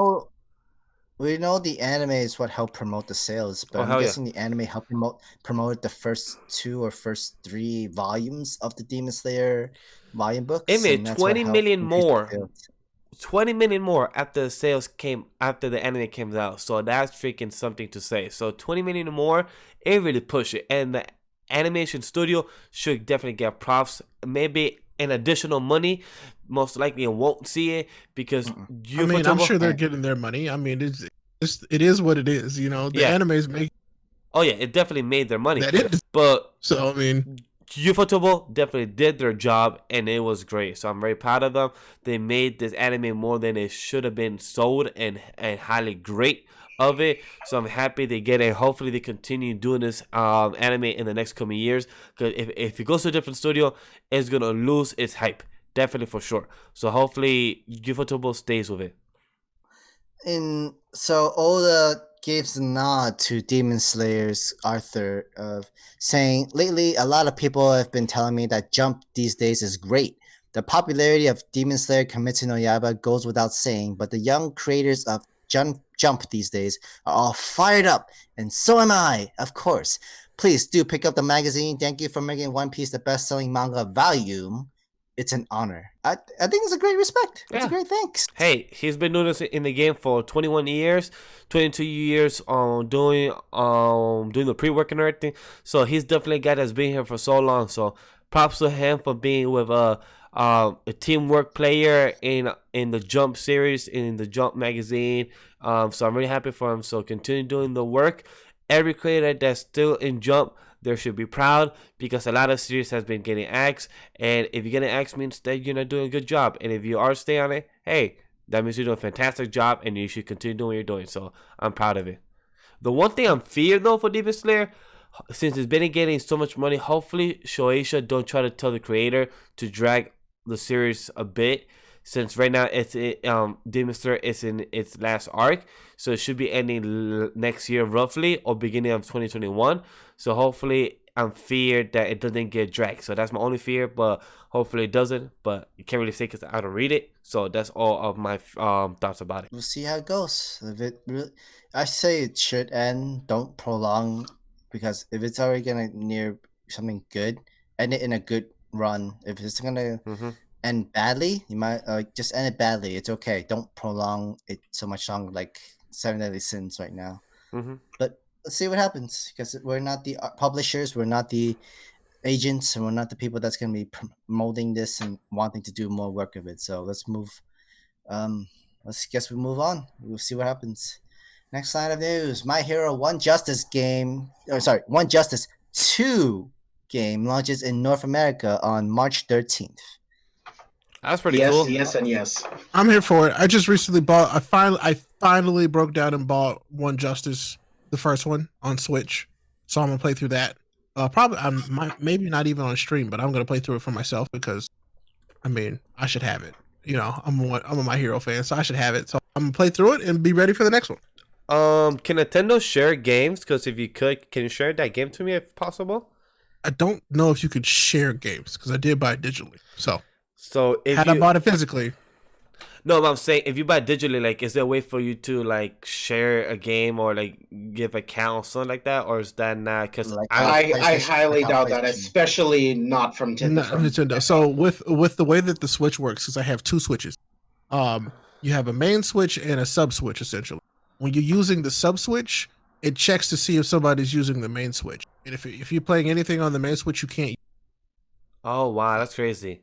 we know the anime is what helped promote the sales, but Oh, I'm hell yeah. guessing the anime helped promote the first 2 or first 3 volumes of the Demon Slayer volume books. It made and that's what 20 helped million increase the more. sales. 20 million more after the anime came out. So that's freaking something to say. So 20 million more, it really pushed it. And the animation studio should definitely get props. Maybe an additional money. Most likely I won't see it because I'm sure they're getting their money. I mean, it is what it is. You know, the animes make. Oh yeah, it definitely made their money. That is. But So I mean, Ufotable definitely did their job and it was great. So I'm very proud of them. They made this anime more than it should have been sold and highly great of it. So I'm happy they get it. Hopefully they continue doing this anime in the next coming years. Because if it goes to a different studio, it's going to lose its hype. Definitely for sure. So hopefully Ufotable stays with it. So Oda gives a nod to Demon Slayer's Arthur of saying, lately a lot of people have been telling me that Jump these days is great. The popularity of Demon Slayer Kimetsu no Yaiba goes without saying, but the young creators of Jump these days are all fired up, and so am I, of course. Please do pick up the magazine. Thank you for making One Piece the best-selling manga volume. It's an honor. I think it's a great respect. It's a great thanks. Hey, he's been doing this in the game for 21 years, 22 years doing the pre-work and everything. So he's definitely a guy that's been here for so long. So props to him for being with a teamwork player in the Jump series, in the Jump magazine. So I'm really happy for him. So continue doing the work. Every creator that's still in Jump, they should be proud because a lot of series has been getting axed, and if you're getting axed means that you're not doing a good job. And if you are staying on it, hey, that means you're doing a fantastic job, and you should continue doing what you're doing. So I'm proud of it. The one thing I'm feared though for Demon Slayer, since it's been getting so much money, hopefully Shueisha don't try to tell the creator to drag the series a bit. Since right now Demon Slayer is in its last arc, so it should be ending next year roughly or beginning of 2021. So hopefully I'm feared that it doesn't get dragged. So that's my only fear, but hopefully it doesn't. But you can't really say because I don't read it. So that's all of my thoughts about it. We'll see how it goes. I say it should end. Don't prolong, because if it's already gonna near something good, end it in a good run. If it's gonna end badly, you might just end it badly. It's okay. Don't prolong it so much longer, like Seven Deadly Sins right now. But let's see what happens, because we're not the publishers, we're not the agents, and we're not the people that's going to be promoting this and wanting to do more work of it. So let's move. Let's move on. We'll see what happens. Next line of news: My Hero One Justice 2 game launches in North America on March 13th. That's pretty Yes, cool. yes, and yes. I'm here for it. I just recently bought. I finally broke down and bought One Justice, the first one on Switch. So I'm gonna play through that. Probably maybe not even on stream, but I'm gonna play through it for myself because, I mean, I should have it. You know, I'm a My Hero fan, so I should have it. So I'm gonna play through it and be ready for the next one. Can Nintendo share games? Because if you could, can you share that game to me if possible? I don't know if you could share games because I did buy it digitally. So if Had I bought it physically, no, but I'm saying if you buy it digitally, like, is there a way for you to like share a game or like give a count or something like that, or is that not? Because Like I highly PlayStation doubt that, PlayStation. especially not from Nintendo. So with the way that the Switch works, because I have two Switches, you have a main Switch and a sub Switch essentially. When you're using the sub Switch, it checks to see if somebody's using the main Switch, and if you're playing anything on the main Switch, you can't. oh wow, that's crazy.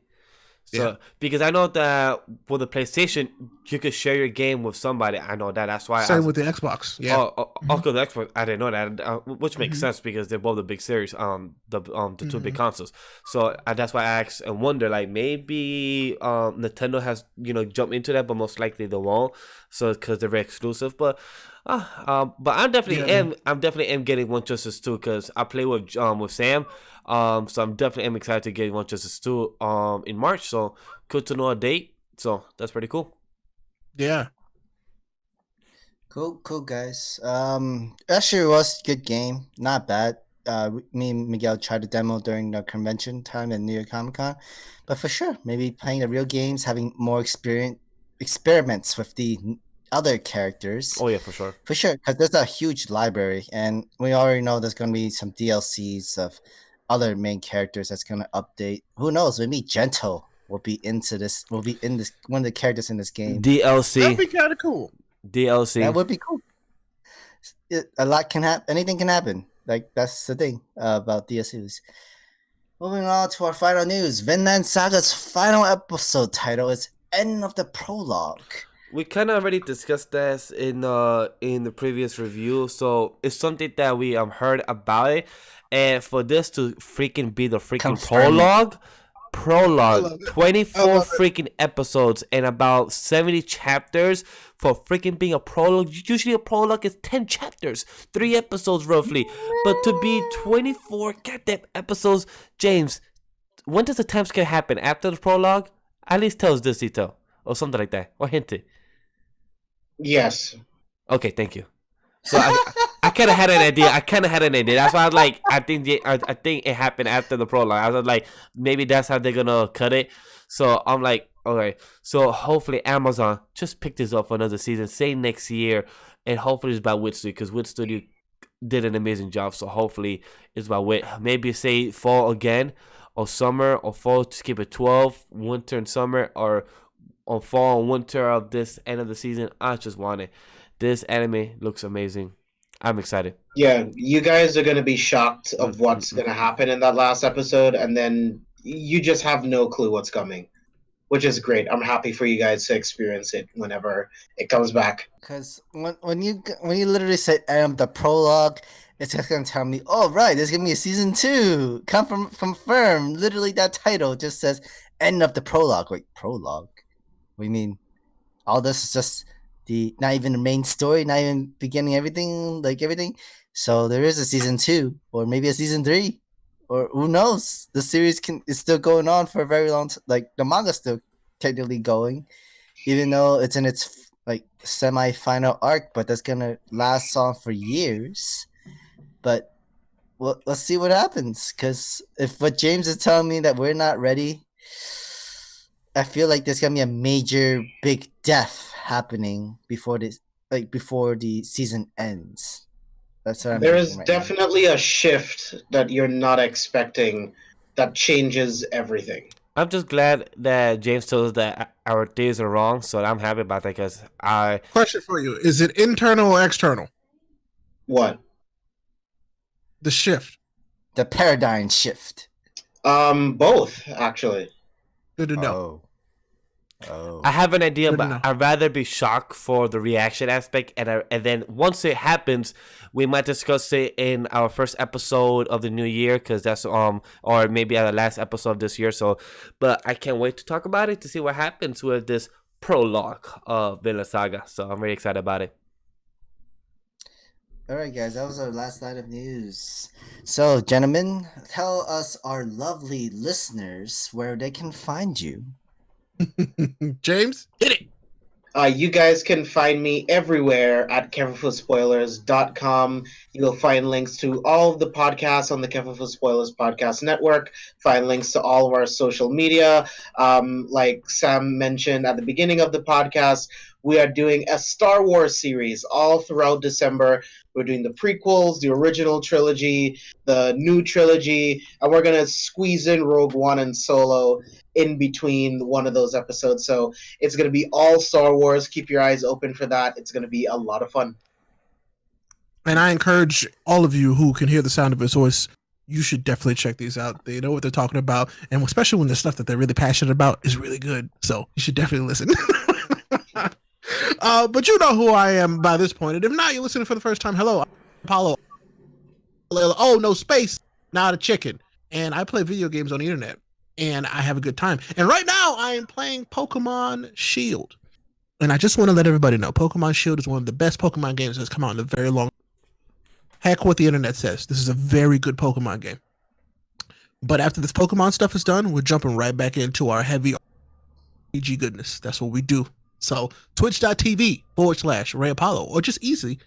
So Yeah. because I know that with the PlayStation, you could share your game with somebody. I know that. That's why. Same with the Xbox. Yeah. Also the Xbox. I didn't know that, which makes Mhm. sense because they're both the big series. The two big consoles. So that's why I asked and wonder, like, maybe Nintendo has jumped into that, but most likely they won't. So because they're very exclusive, but I'm definitely am getting One Justice 2 because I play with Sam. So I'm definitely excited to get One Justice 2 in March. So good to know a date. So that's pretty cool. Yeah. Cool, guys. Actually, it was a good game. Not bad. Me and Miguel tried the demo during the convention time at New York Comic Con, but for sure, maybe playing the real games, having more experiments with the other characters. Oh yeah, for sure. For sure, because there's a huge library, and we already know there's gonna be some DLCs of other main characters that's gonna update. Who knows? Maybe Gento will be into this. Will be in this one of the characters in this game. That'd DLC. be kind of cool. DLC. That would be cool. A lot can happen. Anything can happen. Like that's the thing about DLCs. Moving on to our final news. Vinland Saga's final episode title is "End of the Prologue." We kind of already discussed this in the previous review, so it's something that we heard about it, and for this to freaking be the freaking Confirm it. prologue, 24 love it. freaking episodes and about 70 chapters for freaking being a prologue. Usually a prologue is 10 chapters, 3 episodes roughly, but to be 24 goddamn episodes, James, when does the time skip happen? After the prologue? At least tell us this detail or something like that, or hint it. Yes. Okay, thank you. So I kind of had an idea. That's why I was like, I think it happened after the prologue. I was like, maybe that's how they're gonna cut it. So I'm like, okay. So hopefully Amazon just pick this up for another season, say next year, and hopefully it's by Wit Studio because Wit Studio did an amazing job. So hopefully it's by Wit. Maybe say fall again, or summer, or fall to keep it 12, winter and summer, or on fall and winter of this end of the season. I just want it. This anime looks amazing. I'm excited. Yeah, you guys are gonna be shocked of what's gonna happen in that last episode, and then you just have no clue what's coming, which is great. I'm happy for you guys to experience it whenever it comes back. Because when you literally say "End of the Prologue," it's just gonna tell me, "Oh right, there's gonna be a season 2." Confirmed. Literally, that title just says "End of the Prologue." Wait, prologue? What do you mean? All this is just not even the main story, not even beginning everything. So there is a season 2, or maybe a season 3, or who knows? The series is still going on for a very long time. Like the manga's still technically going, even though it's in its like semi-final arc, but that's gonna last on for years. But well, let's see what happens. Because if what James is telling me that we're not ready, I feel like there's gonna be a major big death happening before the season ends. That's what I'm There thinking is right now. definitely a shift that you're not expecting that changes everything. I'm just glad that James told us that our theories are wrong, so I'm happy about that because Question for you: is it internal or external? What? The shift. The paradigm shift. Both actually. Good to know. Oh. Oh. I have an idea, Good to but know. I'd rather be shocked for the reaction aspect, and then once it happens, we might discuss it in our first episode of the new year, because that's or maybe our last episode of this year. So, but I can't wait to talk about it to see what happens with this prologue of Vinland Saga. So I'm really excited about it. All right, guys, that was our last night of news. So, gentlemen, tell us, our lovely listeners, where they can find you. James, hit it. You guys can find me everywhere at kevinforspoilers.com. You'll find links to all of the podcasts on the Kevin for Spoilers Podcast Network, find links to all of our social media. Like Sam mentioned at the beginning of the podcast, we are doing a Star Wars series all throughout December. We're doing the prequels, the original trilogy, the new trilogy, and we're going to squeeze in Rogue One and Solo in between one of those episodes. So it's going to be all Star Wars. Keep your eyes open for that. It's going to be a lot of fun. And I encourage all of you who can hear the sound of his voice, you should definitely check these out. They know what they're talking about. And especially when the stuff that they're really passionate about is really good. So you should definitely listen. But you know who I am by this point. And if not, you're listening for the first time. Hello, I'm Apollo. Oh, no space. Not a chicken. And I play video games on the internet. And I have a good time. And right now, I am playing Pokemon Shield. And I just want to let everybody know, Pokemon Shield is one of the best Pokemon games that's come out in a very long time. Heck, what the internet says. This is a very good Pokemon game. But after this Pokemon stuff is done, we're jumping right back into our heavy RPG goodness. That's what we do. So, twitch.tv/Rayapollo, or just easy,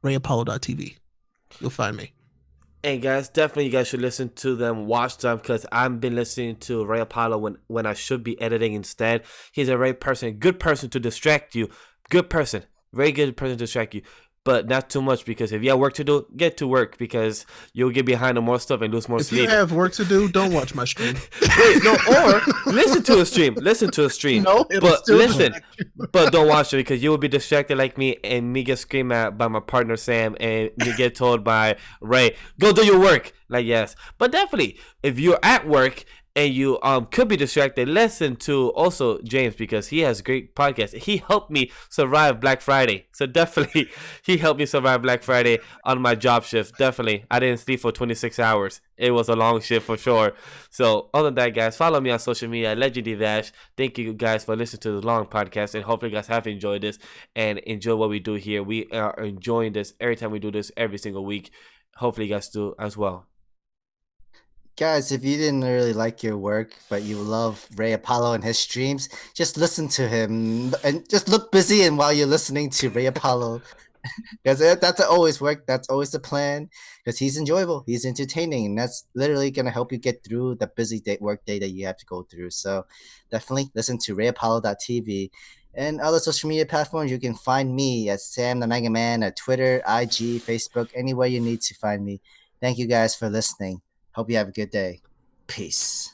Rayapollo.tv. You'll find me. And guys, definitely you guys should listen to them, watch them, because I've been listening to Rayapollo when I should be editing instead. He's a great person, good person to distract you. Good person, very good person to distract you. But not too much, because if you have work to do, get to work, because you'll get behind on more stuff and lose more If sleep. you have work to do, don't watch my stream. Wait, no, or listen to a stream. Listen to a stream. No, it'll but still listen, but don't watch it, because you will be distracted like me, and me get screamed at by my partner Sam, and you get told by Ray, go do your work. Like, yes, but definitely if you're at work and you could be distracted, listen to also James, because he has great podcasts. He helped me survive Black Friday, so definitely he helped me survive Black Friday on my job shift. Definitely, I didn't sleep for 26 hours. It was a long shift for sure. So other than that, guys, follow me on social media at Legendary Dash. Thank you guys for listening to the long podcast, and hopefully you guys have enjoyed this and enjoy what we do here. We are enjoying this every time we do this every single week. Hopefully you guys do as well. Guys, if you didn't really like your work, but you love Rayapollo and his streams, just listen to him and just look busy and while you're listening to Rayapollo. Because that's always work. That's always the plan. Because he's enjoyable, he's entertaining, and that's literally gonna help you get through the busy work day that you have to go through. So definitely listen to Rayapollo.tv. And other social media platforms, you can find me at Sam the Mega Man at Twitter, IG, Facebook, anywhere you need to find me. Thank you guys for listening. Hope you have a good day. Peace.